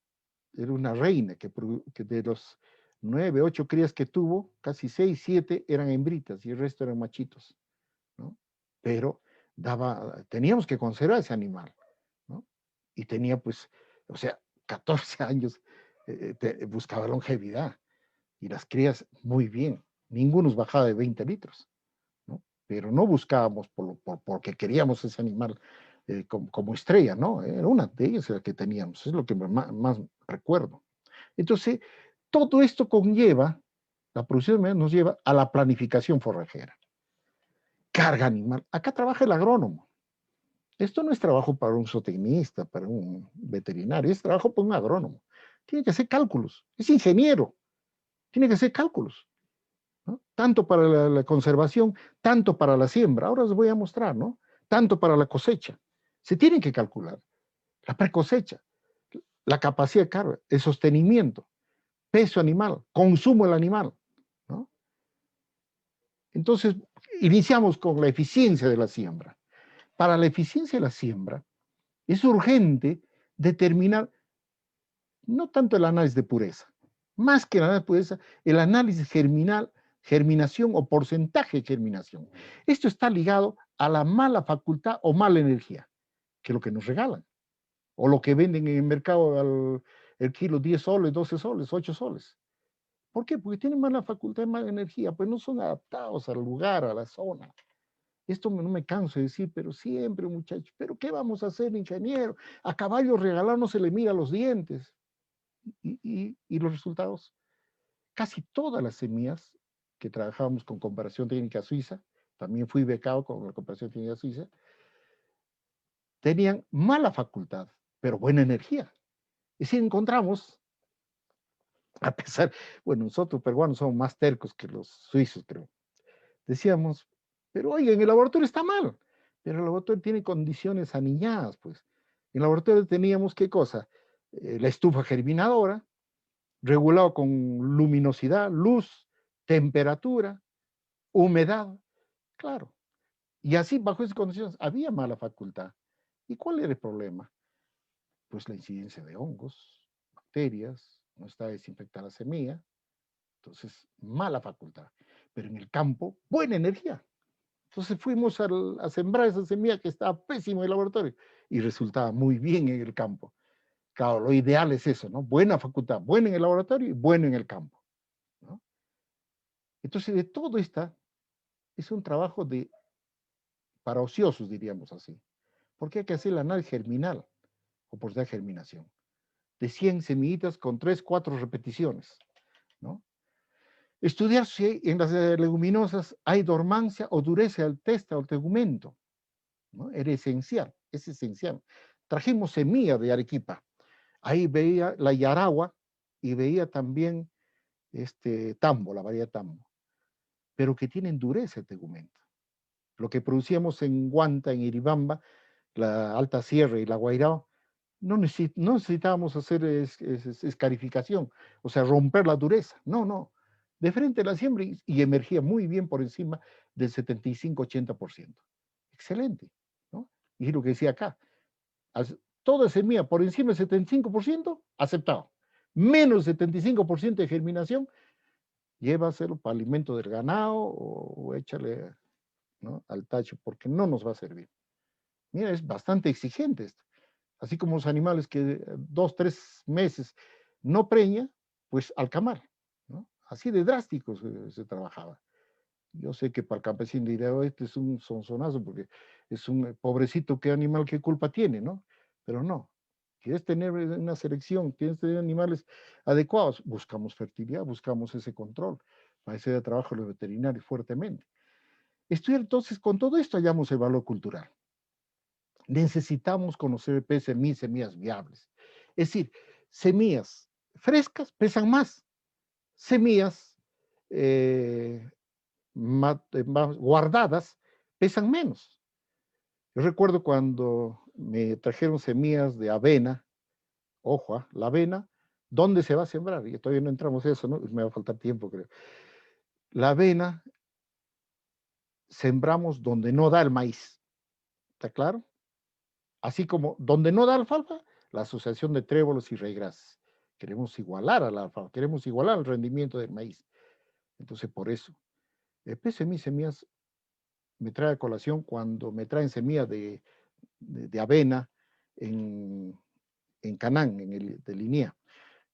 era una reina que de los 9, 8 crías que tuvo, casi 6, 7 eran hembritas y el resto eran machitos, ¿no? Pero teníamos que conservar ese animal, ¿no? Y tenía pues, o sea, 14 años, buscaba longevidad y las crías muy bien, ninguno bajaba de 20 litros, ¿no? Pero no buscábamos porque queríamos ese animal como estrella, ¿no? Era una de ellas la que teníamos, es lo que más recuerdo. Entonces, todo esto conlleva, la producción nos lleva a la planificación forrajera. Carga animal. Acá trabaja el agrónomo. Esto no es trabajo para un zootecnista, para un veterinario, es trabajo para un agrónomo. Tiene que hacer cálculos. Es ingeniero. Tiene que hacer cálculos, ¿no? Tanto para la conservación, tanto para la siembra. Ahora os voy a mostrar, ¿no? Tanto para la cosecha. Se tienen que calcular. La precosecha, la capacidad de carga, el sostenimiento, peso animal, consumo del animal, ¿no? Entonces, iniciamos con la eficiencia de la siembra. Para la eficiencia de la siembra, es urgente determinar no tanto el análisis de pureza, más que el análisis de pureza, el análisis germinación o porcentaje de germinación. Esto está ligado a la mala facultad o mala energía, que es lo que nos regalan, o lo que venden en el mercado el kilo 10 soles, 12 soles, 8 soles. ¿Por qué? Porque tienen mala facultad y mala energía, pues no son adaptados al lugar, a la zona. Esto no me canso de decir, pero siempre, muchachos, ¿pero qué vamos a hacer, ingeniero? A caballo regalado no se le mira los dientes. Y los resultados, casi todas las semillas que trabajábamos con comparación técnica suiza, también fui becado con la comparación técnica suiza, tenían mala facultad, pero buena energía. Y si encontramos, a pesar, bueno, nosotros peruanos somos más tercos que los suizos, creo. Decíamos, pero oye, en el laboratorio está mal, pero el laboratorio tiene condiciones aniñadas, pues. En el laboratorio teníamos, ¿qué cosa? La estufa germinadora, regulado con luminosidad, luz, temperatura, humedad. Claro, Y así, bajo esas condiciones, había mala facultad. ¿Y cuál era el problema? Pues la incidencia de hongos, bacterias, no está desinfectada la semilla, entonces mala facultad. Pero en el campo, buena energía. Entonces fuimos a sembrar esa semilla que estaba pésimo en el laboratorio y resultaba muy bien en el campo. Claro, lo ideal es eso, ¿no? Buena facultad, buena en el laboratorio y bueno en el campo, ¿no? Entonces, de todo esto es un trabajo para ociosos, diríamos así, porque hay que hacer el análisis germinal o porcentaje de germinación de 100 semillitas con 3, 4 repeticiones, ¿no? Estudiar si en las leguminosas hay dormancia o dureza del testa o el tegumento, ¿no? Era esencial, es esencial. Trajimos semilla de Arequipa, ahí veía la yaragua y veía también tambo, la variedad tambo, pero que tienen dureza el tegumento. Lo que producíamos en Guanta, en Iribamba, la Alta Sierra y la Guairao, no necesitábamos hacer escarificación, o sea, romper la dureza. No, no. De frente a la siembra y emergía muy bien por encima del 75-80%. Excelente, ¿no? Y es lo que decía acá. Toda semilla por encima del 75%, aceptado. Menos 75% de germinación, llévaselo para alimento del ganado o échale, ¿no?, al tacho, porque no nos va a servir. Mira, es bastante exigente esto. Así como los animales que 2, 3 meses no preña, pues al camar, ¿no? Así de drástico se trabajaba. Yo sé que para el campesino dirá, oh, este es un sonsonazo porque es un pobrecito, qué animal, qué culpa tiene, ¿no? Pero no. Quieres tener una selección, quieres tener animales adecuados, buscamos fertilidad, buscamos ese control. Para eso de trabajo los veterinarios fuertemente. Estudiar entonces, con todo esto hallamos el valor cultural. Necesitamos conocer el PSMI, semillas viables. Es decir, semillas frescas pesan más, semillas eh, más guardadas pesan menos. Yo recuerdo cuando me trajeron semillas de avena, ojo, la avena, ¿dónde se va a sembrar? Y todavía no entramos en eso, ¿no? Me va a faltar tiempo, creo. La avena sembramos donde no da el maíz, ¿está claro? Así como donde no da alfalfa, la asociación de trébolos y reyes. Queremos igualar a la alfalfa, queremos igualar el rendimiento del maíz. Entonces, por eso, el PSMI semillas me trae a colación cuando me traen semillas de avena en Canán, en el de Linea.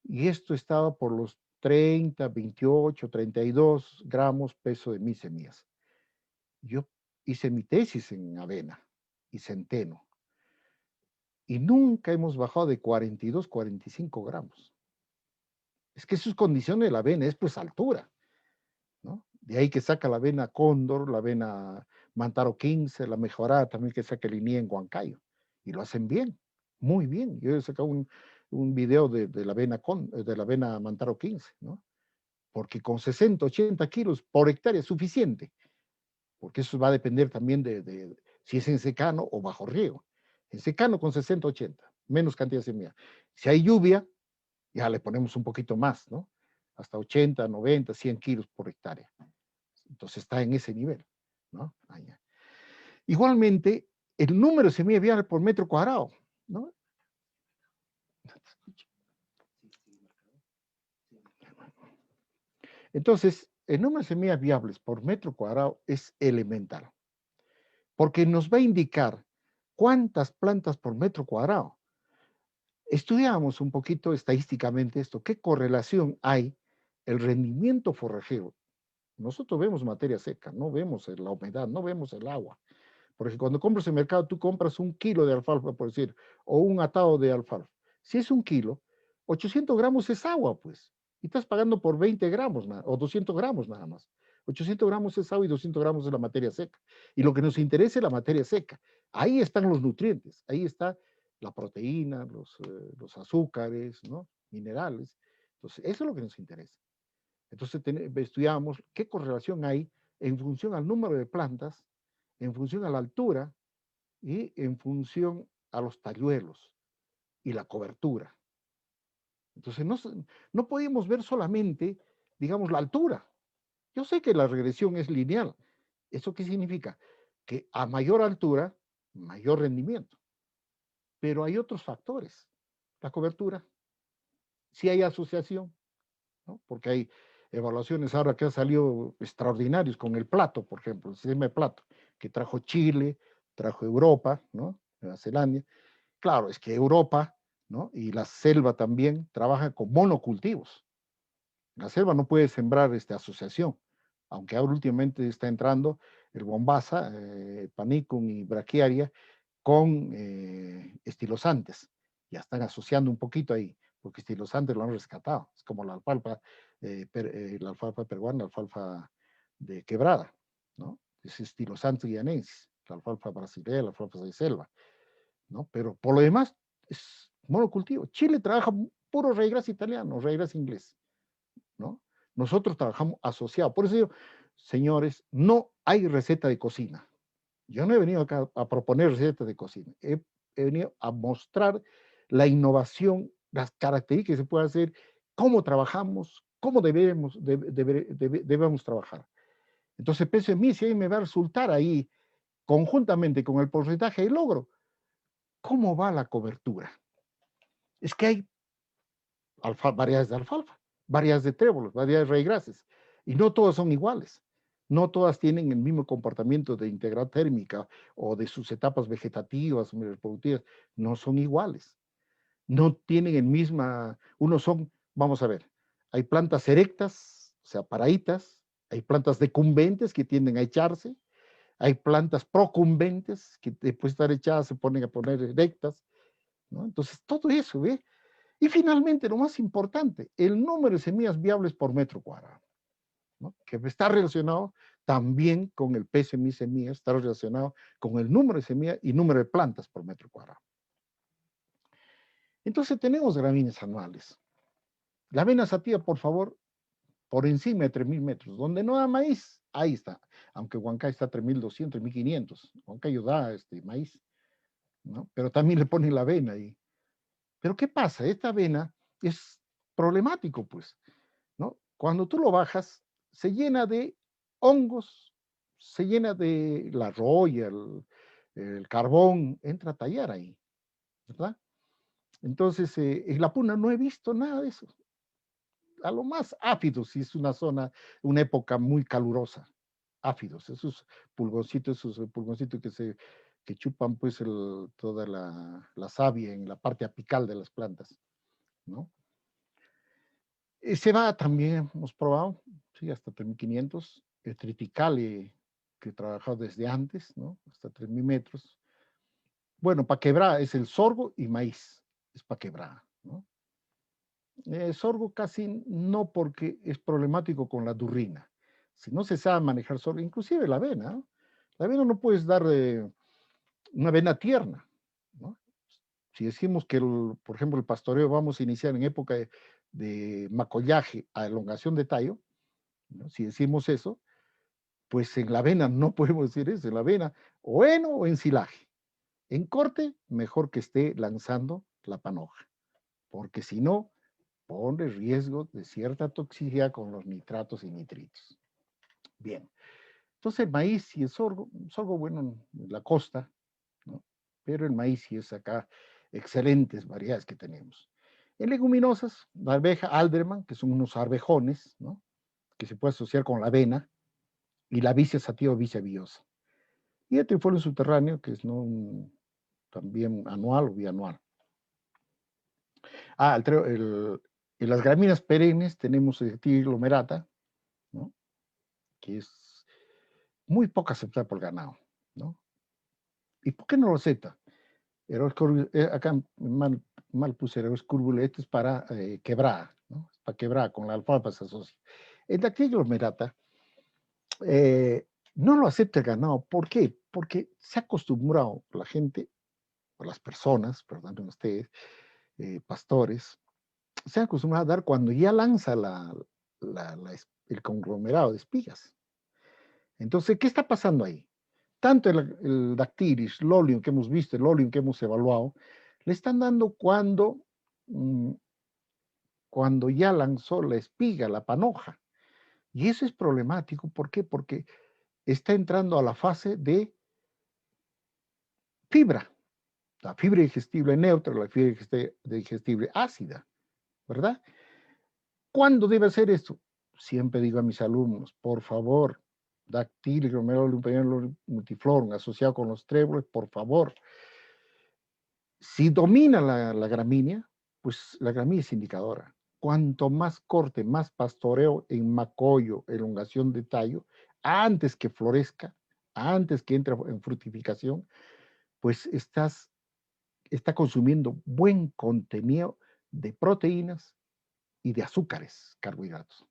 Y esto estaba por los 30, 28, 32 gramos peso de mis semillas. Yo hice mi tesis en avena y centeno y nunca hemos bajado de 42, 45 gramos. Es que sus condiciones de la avena es pues altura, ¿no? De ahí que saca la avena Cóndor, la avena Mantaro 15, la mejorada también que saca Línea en Huancayo. Y lo hacen bien, muy bien. Yo he sacado un video de la avena de la avena Mantaro 15, ¿no? Porque con 60, 80 kilos por hectárea es suficiente, porque eso va a depender también de si es en secano o bajo riego. En secano con 60, 80, menos cantidad de semilla. Si hay lluvia, ya le ponemos un poquito más, ¿no? Hasta 80, 90, 100 kilos por hectárea. Entonces está en ese nivel, ¿no? Allá. Igualmente, el número de semillas viables por metro cuadrado, ¿no? Entonces, el número de semillas viables por metro cuadrado es elemental, porque nos va a indicar cuántas plantas por metro cuadrado. Estudiamos un poquito estadísticamente esto, qué correlación hay el rendimiento forrajero. Nosotros vemos materia seca, no vemos la humedad, no vemos el agua. Porque cuando compras en el mercado, tú compras un kilo de alfalfa, por decir, o un atado de alfalfa. Si es un kilo, 800 gramos es agua, pues. Y estás pagando por 20 gramos o 200 gramos nada más. 800 gramos es agua y 200 gramos es la materia seca. Y lo que nos interesa es la materia seca. Ahí están los nutrientes, ahí está la proteína, los azúcares, ¿no?, minerales. Entonces, eso es lo que nos interesa. Entonces, estudiamos qué correlación hay en función al número de plantas, en función a la altura y en función a los talluelos y la cobertura. Entonces, no podemos ver solamente, digamos, la altura. Yo sé que la regresión es lineal. ¿Eso qué significa? que a mayor altura, mayor rendimiento. Pero hay otros factores. La cobertura, si hay asociación, ¿no? Porque hay evaluaciones ahora que han salido extraordinarios con el plato, por ejemplo, el sistema de plato, que trajo Chile, trajo Europa, ¿no? Nueva Zelanda. Claro, es que Europa, ¿no? Y la selva también trabajan con monocultivos. La selva no puede sembrar asociación, aunque ahora últimamente está entrando el bombaza, panicum y braquiaria con estilosantes. Ya están asociando un poquito ahí, porque estilosantes lo han rescatado. Es como la alfalfa peruana, la alfalfa de quebrada, ¿no? Es estilosante guianensis, la alfalfa brasileña, la alfalfa de selva, ¿no? Pero por lo demás es monocultivo. Chile trabaja puro reyes italiano, reyes inglés, ¿no? Nosotros trabajamos asociados. Por eso digo, señores, no hay receta de cocina. Yo no he venido acá a proponer recetas de cocina. He venido a mostrar la innovación, las características que se puede hacer, cómo trabajamos, cómo debemos trabajar. Entonces, pienso en mí, si ahí me va a resultar ahí, conjuntamente con el porcentaje de logro, ¿cómo va la cobertura? Es que hay variedades de alfalfa, variedades de trébolos, variedades de raigrases, y no todas son iguales. No todas tienen el mismo comportamiento de integridad térmica o de sus etapas vegetativas, reproductivas, no son iguales. No tienen el misma, unos son, vamos a ver, hay plantas erectas, o sea, paraditas, hay plantas decumbentes que tienden a echarse, hay plantas procumbentes que después de estar echadas se ponen a poner erectas, ¿no? Entonces, todo eso, ¿ve? Y finalmente, lo más importante, el número de semillas viables por metro cuadrado, ¿no? Que está relacionado también con el peso de mis semillas, está relacionado con el número de semillas y número de plantas por metro cuadrado. Entonces tenemos gramíneas anuales. La avena sativa, por favor, por encima de 3.000 metros. Donde no da maíz, ahí está. Aunque Huancay está a 3.200, 1.500. Huancayo da maíz, ¿no? Pero también le ponen la avena ahí. Pero ¿qué pasa? Esta avena es problemático, pues, ¿no? Cuando tú lo bajas, se llena de hongos, se llena de la roya, el carbón, entra a tallar ahí, ¿verdad? Entonces, en la Puna no he visto nada de eso. A lo más áfidos, si es una zona, una época muy calurosa. Áfidos, esos pulgoncitos que chupan pues toda la savia en la parte apical de las plantas, ¿no? Se va también, hemos probado, sí, hasta 3.500. El triticale, que he trabajado desde antes, ¿no? Hasta 3.000 metros. Bueno, para quebrar es el sorgo y maíz, es para quebrar, ¿no? Sorgo casi no, porque es problemático con la durrina. Si no se sabe manejar sorgo, inclusive la avena, ¿no? La avena no puedes dar una avena tierna, ¿no? Si decimos que, por ejemplo, el pastoreo vamos a iniciar en época de macollaje a elongación de tallo, ¿no? Si decimos eso, pues en la avena no podemos decir eso, en la avena o heno o ensilaje. En corte, mejor que esté lanzando la panoja, porque si no, pone riesgo de cierta toxicidad con los nitratos y nitritos. Bien, entonces el maíz y el sorgo bueno en la costa, ¿no? Pero el maíz sí es acá excelentes variedades que tenemos. En leguminosas, la arveja alderman, que son unos arvejones, ¿no? Que se puede asociar con la avena, y la vicia sativa o vicia villosa. Y el trifolio subterráneo, que es ¿no? También anual o bianual. Ah, en las gramíneas perennes tenemos el Tiglomerata, ¿no? Que es muy poco aceptada por el ganado, ¿no? ¿Y por qué no lo acepta? Acá mal puse Eros curvule, este es para quebrar, ¿no? Para quebrar, con la alfalfa se asocia. El Dactyloglomerata no lo acepta el ganado. ¿Por qué? Porque se ha acostumbrado la gente, o las personas, perdonen ustedes, pastores, se han acostumbrado a dar cuando ya lanza el conglomerado de espigas. Entonces, ¿qué está pasando ahí? Tanto el Dactylis, Lolium que hemos visto, el Lolium que hemos evaluado, le están dando cuando ya lanzó la espiga, la panoja. Y eso es problemático. ¿Por qué? Porque está entrando a la fase de fibra, la fibra digestible neutra, la fibra digestible ácida, ¿verdad? ¿Cuándo debe hacer esto? Siempre digo a mis alumnos, por favor, dactil, glomerulus, multiflorum, asociado con los tréboles, por favor. Si domina la gramínea, pues la gramínea es indicadora. Cuanto más corte, más pastoreo en macollo, elongación de tallo, antes que florezca, antes que entre en fructificación, pues está consumiendo buen contenido de proteínas y de azúcares, carbohidratos,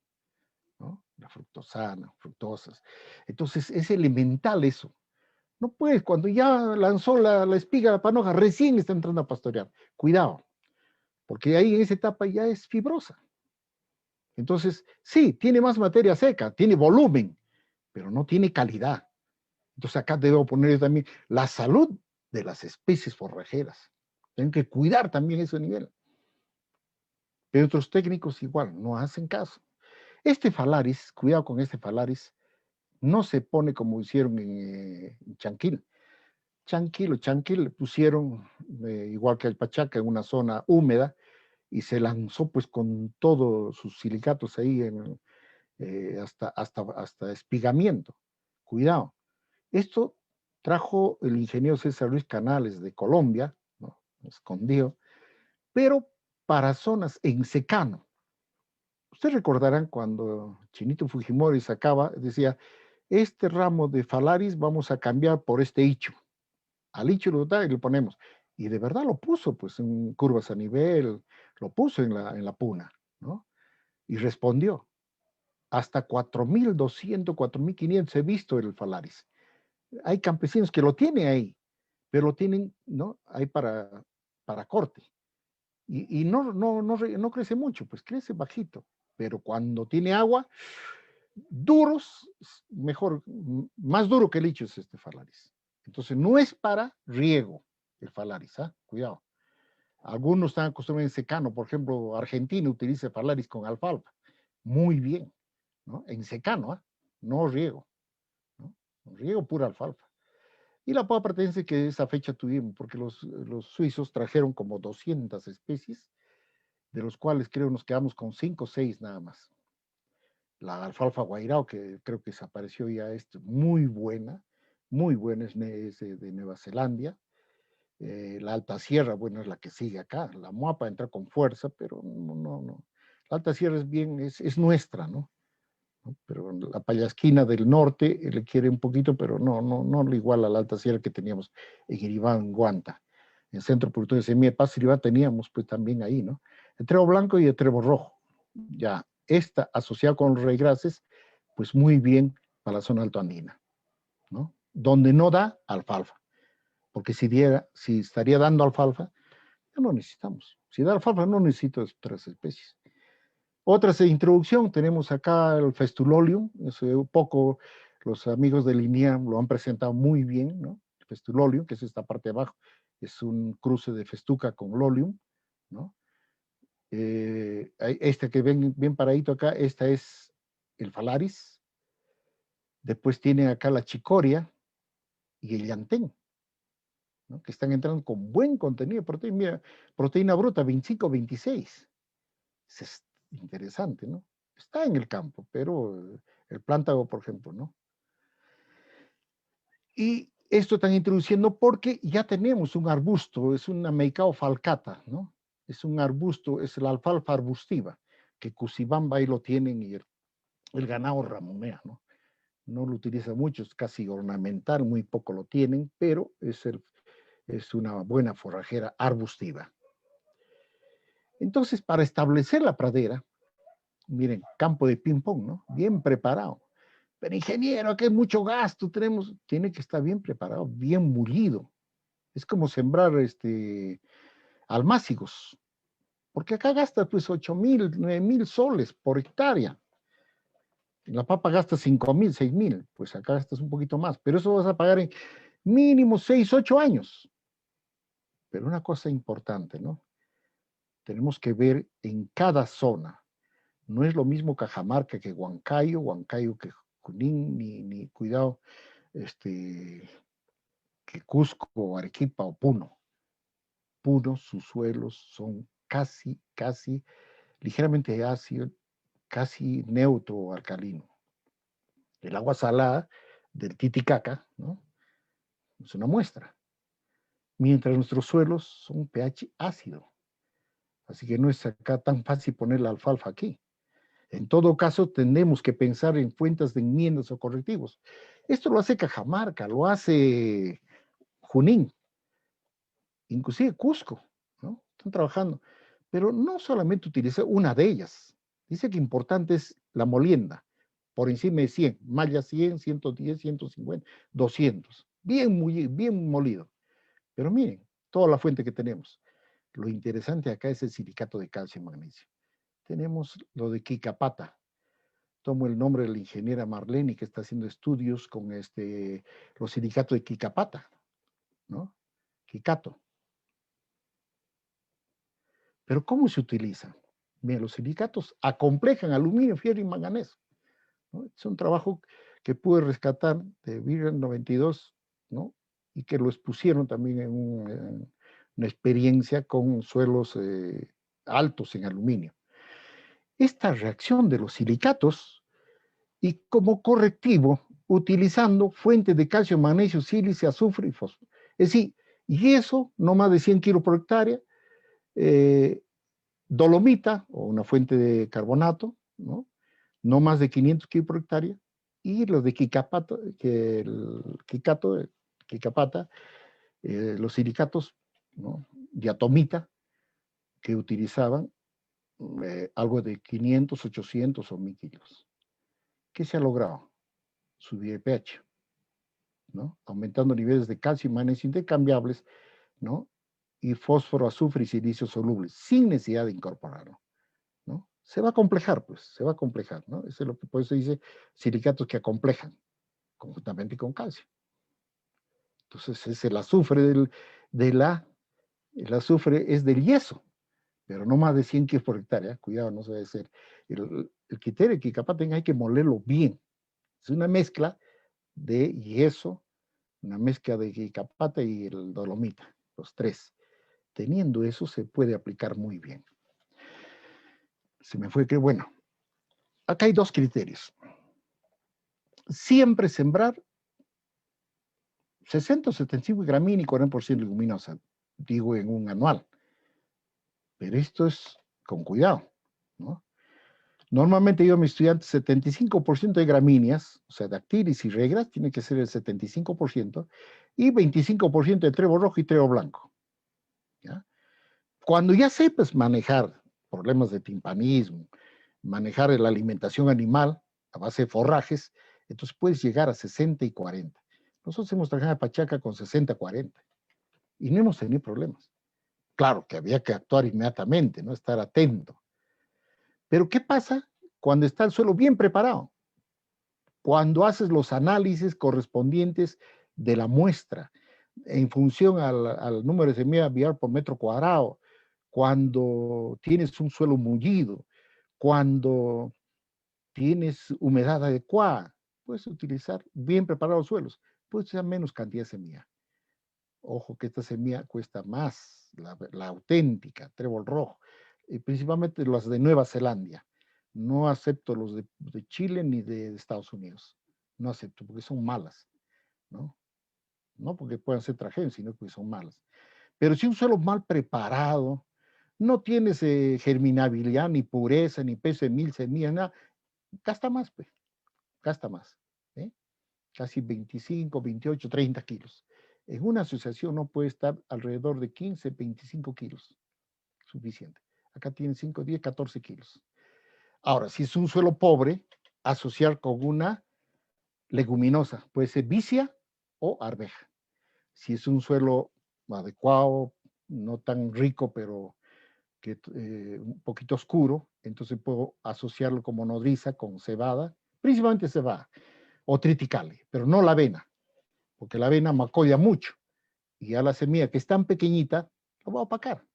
¿no? La fructosana, fructosas. Entonces es elemental eso. No puedes, cuando ya lanzó la espiga, la panoja, recién está entrando a pastorear. Cuidado, porque ahí en esa etapa ya es fibrosa. Entonces, sí, tiene más materia seca, tiene volumen, pero no tiene calidad. Entonces acá debo poner también la salud de las especies forrajeras. Tienen que cuidar también ese nivel. Pero otros técnicos igual no hacen caso. Este Phalaris, cuidado con este Phalaris, no se pone como hicieron en Chanquil. Chanquil le pusieron, igual que el Pachaca, en una zona húmeda, y se lanzó pues con todos sus silicatos ahí hasta espigamiento. Cuidado. Esto trajo el ingeniero César Luis Canales de Colombia, ¿no? Escondido, pero para zonas en secano. Ustedes recordarán cuando Chinito Fujimori sacaba, decía, este ramo de Phalaris vamos a cambiar por este ichu. Al ichu lo da y lo ponemos. Y de verdad lo puso, pues, en curvas a nivel, lo puso en la puna, ¿no? Y respondió. Hasta 4.200, 4.500 he visto el Phalaris. Hay campesinos que lo tienen ahí, pero lo tienen, ¿no? Ahí para corte. Y no crece mucho, pues crece bajito. Pero cuando tiene agua, duros, mejor, más duro que el licho es este Phalaris. Entonces no es para riego el Phalaris, ¿ah? Cuidado. Algunos están acostumbrados en secano, por ejemplo, Argentina utiliza Phalaris con alfalfa. Muy bien, ¿no? En secano, ¿ah? No riego, ¿no? Riego pura alfalfa. Y la papa pertenece que esa fecha tuvimos, porque los suizos trajeron como 200 especies, de los cuales creo nos quedamos con 5 o 6 nada más. La alfalfa guairao, que creo que desapareció ya, es muy buena, es de Nueva Zelanda. La alta sierra, bueno, es la que sigue acá. La moapa entra con fuerza, pero no. La alta sierra es bien, es nuestra, ¿no? Pero la payasquina del norte le quiere un poquito, pero no lo igual a la alta sierra que teníamos en Iribán, en Guanta. En el Centro Productor de Semilla de Paz, Iribán teníamos pues también ahí, ¿no? El trebo blanco y el trebo rojo. Ya, esta asociada con los reygrases, pues muy bien para la zona altoandina, ¿no? Donde no da alfalfa, porque si estaría dando alfalfa, ya no necesitamos. Si da alfalfa, no necesito otras especies. Otras de introducción, tenemos acá el Festulolium, un poco los amigos de INEA lo han presentado muy bien, ¿no? El Festulolium, que es esta parte de abajo, es un cruce de festuca con lolium, ¿no? Este que ven bien paradito acá, esta es el Phalaris, después tiene acá la chicoria y el llantén, ¿no? Que están entrando con buen contenido de proteína, mira, proteína bruta 25, 26. Es interesante, ¿no? Está en el campo, pero el plántago, por ejemplo, ¿no? Y esto están introduciendo porque ya tenemos un arbusto, es una Meicao falcata, ¿no? Es un arbusto, es la alfalfa arbustiva, que Cusibamba ahí lo tienen y el ganado ramonea, ¿no? No lo utiliza mucho, es casi ornamental, muy poco lo tienen, pero es una buena forrajera arbustiva. Entonces, para establecer la pradera, miren, campo de ping-pong, ¿no? Bien preparado. Pero ingeniero, aquí hay mucho gasto, tiene que estar bien preparado, bien mullido. Es como sembrar almácigos, porque acá gasta pues 8.000, 9.000 soles por hectárea. La papa gasta 5.000, 6.000, pues acá gastas un poquito más, pero eso vas a pagar en mínimo 6, 8 años. Pero una cosa importante, ¿no? Tenemos que ver en cada zona. No es lo mismo Cajamarca que Huancayo que Junín, ni cuidado, que Cusco, Arequipa o Puno. Puno, sus suelos son casi ligeramente ácido, casi neutro o alcalino. El agua salada del Titicaca, ¿no? Es una muestra. Mientras nuestros suelos son pH ácido. Así que no es acá tan fácil poner la alfalfa aquí. En todo caso, tenemos que pensar en fuentes de enmiendas o correctivos. Esto lo hace Cajamarca, lo hace Junín, inclusive Cusco, ¿no? Están trabajando. Pero no solamente utiliza una de ellas. Dice que importante es la molienda, por encima de 100, malla 100, 110, 150, 200. Bien molido. Pero miren, toda la fuente que tenemos. Lo interesante acá es el silicato de calcio y magnesio. Tenemos lo de Quicapata. Tomo el nombre de la ingeniera Marlene, que está haciendo estudios con los silicatos de Quicapata, ¿no? Quicato. Pero ¿cómo se utiliza? Bien, los silicatos acomplejan aluminio, fierro y manganeso, ¿no? Es un trabajo que pude rescatar de Viren 92, ¿no? Y que lo expusieron también en una experiencia con suelos altos en aluminio. Esta reacción de los silicatos y como correctivo utilizando fuentes de calcio, magnesio, sílice, azufre y fósforo. Es decir, y eso no más de 100 kilos por hectárea, dolomita o una fuente de carbonato, ¿no? No más de 500 kilos por hectárea, y los de Quicapata, Quicapata, los silicatos, ¿no? Diatomita, que utilizaban algo de 500, 800 o 1000 kilos. ¿Qué se ha logrado? Subir el pH, ¿no? Aumentando niveles de calcio y magnesio intercambiables, ¿no? Y fósforo, azufre y silicio solubles, sin necesidad de incorporarlo, ¿no? Se va a complejar, pues, se va a complejar, ¿no? Eso es lo que por eso dice silicatos que acomplejan, conjuntamente con calcio. Entonces, es el azufre el azufre es del yeso, pero no más de 100 kilos por hectárea, cuidado, no se debe ser. El criterio que capaz hay que molerlo bien. Es una mezcla de yeso, una mezcla de Quicapata y el dolomita, los tres. Teniendo eso se puede aplicar muy bien. Se me fue que, bueno, acá hay dos criterios. Siempre sembrar 60 o 75 gramíneas y 40% leguminosa, digo en un anual. Pero esto es con cuidado, ¿no? Normalmente yo a mis estudiantes 75% de gramíneas, o sea, dactilis y regras, tiene que ser el 75%, y 25% de trébol rojo y trébol blanco. ¿Ya? Cuando ya sepas manejar problemas de timpanismo, manejar la alimentación animal a base de forrajes, entonces puedes llegar a 60 y 40. Nosotros hemos trabajado en Pachaca con 60-40 y no hemos tenido problemas. Claro que había que actuar inmediatamente, ¿no? Estar atento. Pero ¿qué pasa cuando está el suelo bien preparado? Cuando haces los análisis correspondientes de la muestra en función al número de semillas vial por metro cuadrado, cuando tienes un suelo mullido, cuando tienes humedad adecuada, puedes utilizar bien preparados suelos, puedes usar menos cantidad de semilla. Ojo que esta semilla cuesta más, la auténtica, trébol rojo, y principalmente las de Nueva Zelanda. No acepto los de Chile ni de Estados Unidos. No acepto porque son malas, ¿no? No porque puedan ser tragedias, sino porque son malas. Pero si un suelo mal preparado, no tienes germinabilidad, ni pureza, ni peso de 1000 semillas, nada, gasta más, pues, gasta más. ¿Eh? Casi 25, 28, 30 kilos. En una asociación no puede estar alrededor de 15, 25 kilos. Suficiente. Acá tienen 5, 10, 14 kilos. Ahora, si es un suelo pobre, asociar con una leguminosa. Puede ser vicia o arveja. Si es un suelo adecuado, no tan rico, pero que, un poquito oscuro, entonces puedo asociarlo como nodriza con cebada, principalmente cebada, o triticale, pero no la avena, porque la avena macolla mucho, y a la semilla que es tan pequeñita, la voy a opacar,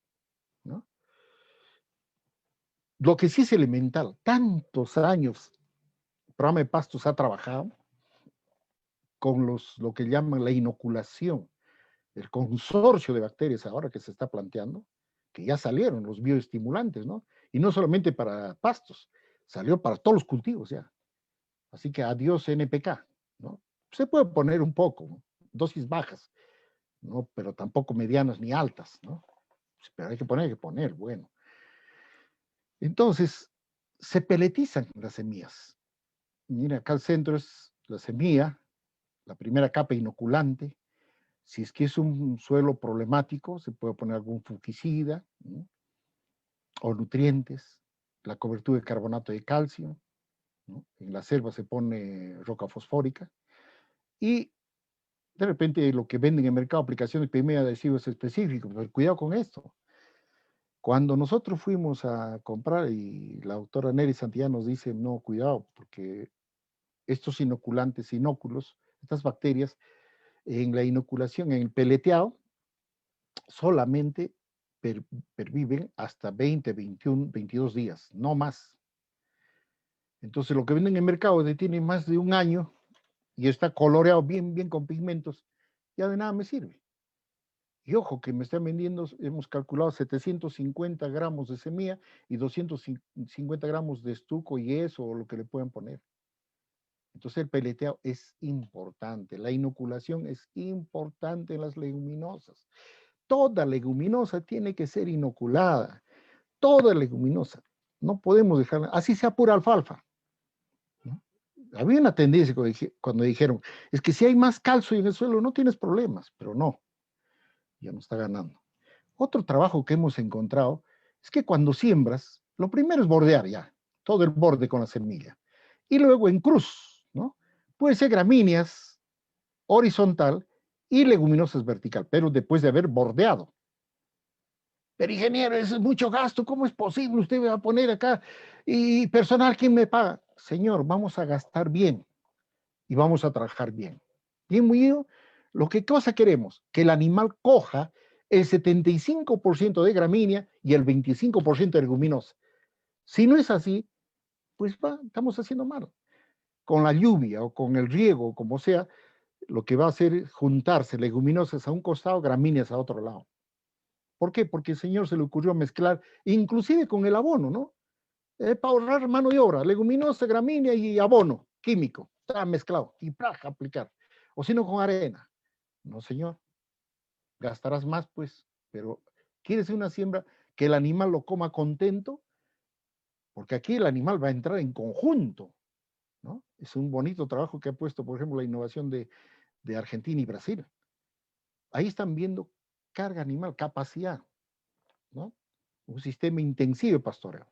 ¿no? Lo que sí es elemental, tantos años, el programa de pastos ha trabajado con lo que llaman la inoculación el consorcio de bacterias ahora que se está planteando, que ya salieron los bioestimulantes, ¿no? Y no solamente para pastos, salió para todos los cultivos ya. Así que adiós NPK, ¿no? Se puede poner un poco, ¿no? Dosis bajas, ¿no? Pero tampoco medianas ni altas, ¿no? Pero hay que poner, bueno. Entonces, se peletizan las semillas. Mira, acá al centro es la semilla, la primera capa inoculante. Si es que es un suelo problemático, se puede poner algún fungicida, ¿no? O nutrientes, la cobertura de carbonato de calcio, ¿no? En la selva se pone roca fosfórica y de repente lo que venden en el mercado, aplicaciones de adhesivos específicos, pero cuidado con esto. Cuando nosotros fuimos a comprar y la doctora Nery Santillán nos dice, no, cuidado, porque estos inoculantes, inóculos, estas bacterias, en la inoculación, en el peleteado, solamente perviven hasta 20, 21, 22 días, no más. Entonces lo que venden en el mercado tiene más de un año y está coloreado bien, bien con pigmentos, ya de nada me sirve. Y ojo que me están vendiendo, hemos calculado 750 gramos de semilla y 250 gramos de estuco y eso, o lo que le puedan poner. Entonces el peleteado es importante, la inoculación es importante en las leguminosas. Toda leguminosa tiene que ser inoculada, toda leguminosa. No podemos dejarla, así sea pura alfalfa, ¿no? Había una tendencia cuando dijeron, es que si hay más calcio en el suelo no tienes problemas, pero no, ya no está ganando. Otro trabajo que hemos encontrado es que cuando siembras, lo primero es bordear ya, todo el borde con la semilla. Y luego en cruz, ¿no? Puede ser gramíneas, horizontal y leguminosas vertical, pero después de haber bordeado. Pero ingeniero, eso es mucho gasto, ¿cómo es posible? Usted me va a poner acá y personal, ¿quién me paga? Señor, vamos a gastar bien y vamos a trabajar bien. Bien, muy lo que cosa queremos, que el animal coja el 75% de gramínea y el 25% de leguminosa. Si no es así, pues estamos haciendo mal. Con la lluvia o con el riego, como sea, lo que va a hacer es juntarse leguminosas a un costado, gramíneas a otro lado. ¿Por qué? Porque el señor se le ocurrió mezclar, inclusive con el abono, ¿no? Para ahorrar mano de obra, leguminosa, gramínea y abono químico. Está mezclado y para aplicar. O si no, con arena. No, señor. Gastarás más, pues. Pero ¿quieres una siembra que el animal lo coma contento? Porque aquí el animal va a entrar en conjunto, ¿no? Es un bonito trabajo que ha puesto, por ejemplo, la innovación de Argentina y Brasil. Ahí están viendo carga animal, capacidad, ¿no? Un sistema intensivo de pastoreo.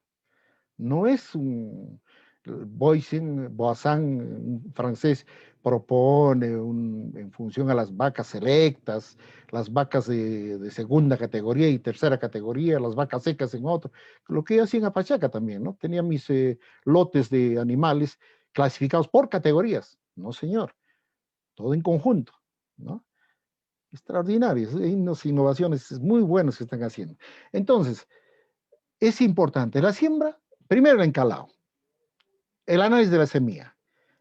No es un Boissin, un francés, propone en función a las vacas selectas, las vacas de segunda categoría y tercera categoría, las vacas secas en otro. Lo que yo hacía en Apachaca también, ¿no? Tenía mis lotes de animales clasificados por categorías. No, señor, todo en conjunto, ¿no? Extraordinarias, hay unas innovaciones muy buenas que están haciendo. Entonces, es importante la siembra, primero el encalado, el análisis de la semilla,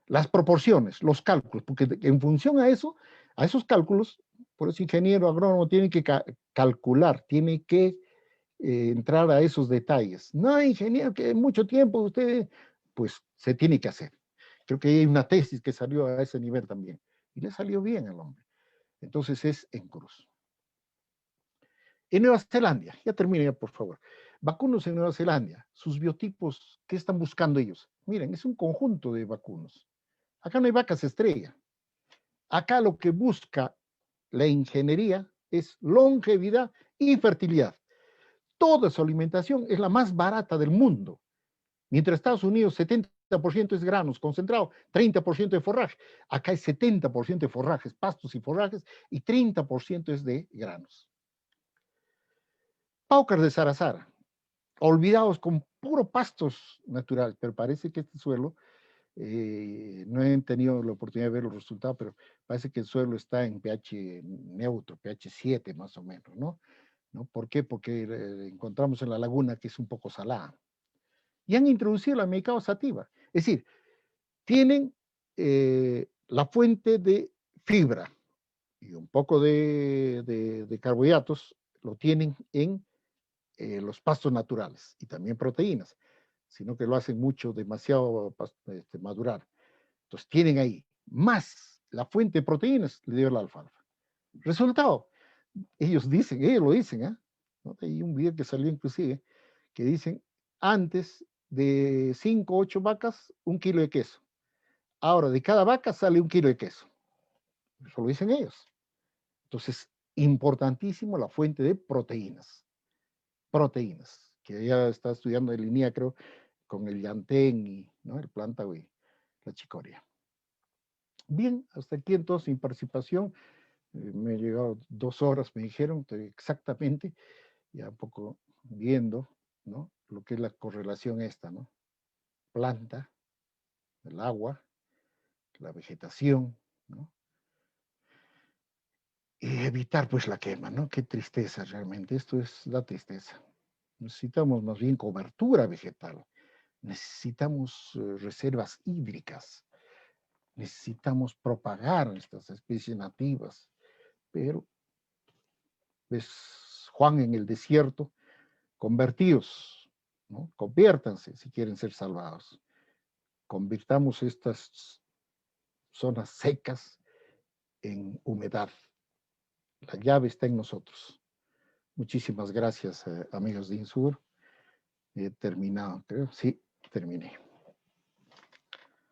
las proporciones, los cálculos, porque en función a eso, a esos cálculos, por eso ingeniero agrónomo tiene que calcular, tiene que entrar a esos detalles. No, ingeniero, que mucho tiempo usted, pues se tiene que hacer. Creo que hay una tesis que salió a ese nivel también, y le salió bien al hombre. Entonces es en cruz. En Nueva Zelanda, ya termine, por favor. Vacunos en Nueva Zelanda, sus biotipos, ¿qué están buscando ellos? Miren, es un conjunto de vacunos. Acá no hay vacas estrella. Acá lo que busca la ingeniería es longevidad y fertilidad. Toda su alimentación es la más barata del mundo. Mientras Estados Unidos 70% es granos concentrado, 30% de forraje. Acá es 70% de forrajes, pastos y forrajes, y 30% es de granos. Paucas de Sarasara, olvidados con puro pastos naturales, pero parece que este suelo, no he tenido la oportunidad de ver los resultados, pero parece que el suelo está en pH neutro, pH 7 más o menos, ¿no? ¿No? ¿Por qué? Porque encontramos en la laguna que es un poco salada. Y han introducido la medicado sativa. Es decir, tienen la fuente de fibra, y un poco de carbohidratos lo tienen en los pastos naturales y también proteínas, sino que lo hacen mucho, demasiado madurar. Entonces tienen ahí más la fuente de proteínas, le dio la alfalfa. Resultado, ellos lo dicen, ¿eh? ¿No? Hay un video que salió inclusive que dicen antes de 5 o 8 vacas, 1 kilo de queso. Ahora de cada vaca sale 1 kilo de queso. Eso lo dicen ellos. Entonces, importantísimo la fuente de proteínas. Proteínas, que ya está estudiando en línea, creo, con el llantén y ¿no? el plántano y la chicoria. Bien, hasta aquí entonces mi participación. Me he llegado 2 horas, me dijeron exactamente, ya un poco viendo, ¿no? Lo que es la correlación esta, ¿no? Planta, el agua, la vegetación, ¿no? Y evitar pues la quema, ¿no? Qué tristeza realmente, esto es la tristeza. Necesitamos más bien cobertura vegetal, necesitamos reservas hídricas, necesitamos propagar estas especies nativas, pero pues Juan en el desierto, convertidos, ¿no? Conviértanse si quieren ser salvados. Convirtamos estas zonas secas en humedad. La llave está en nosotros. Muchísimas gracias, amigos de Insur. He terminado, creo. Sí, terminé.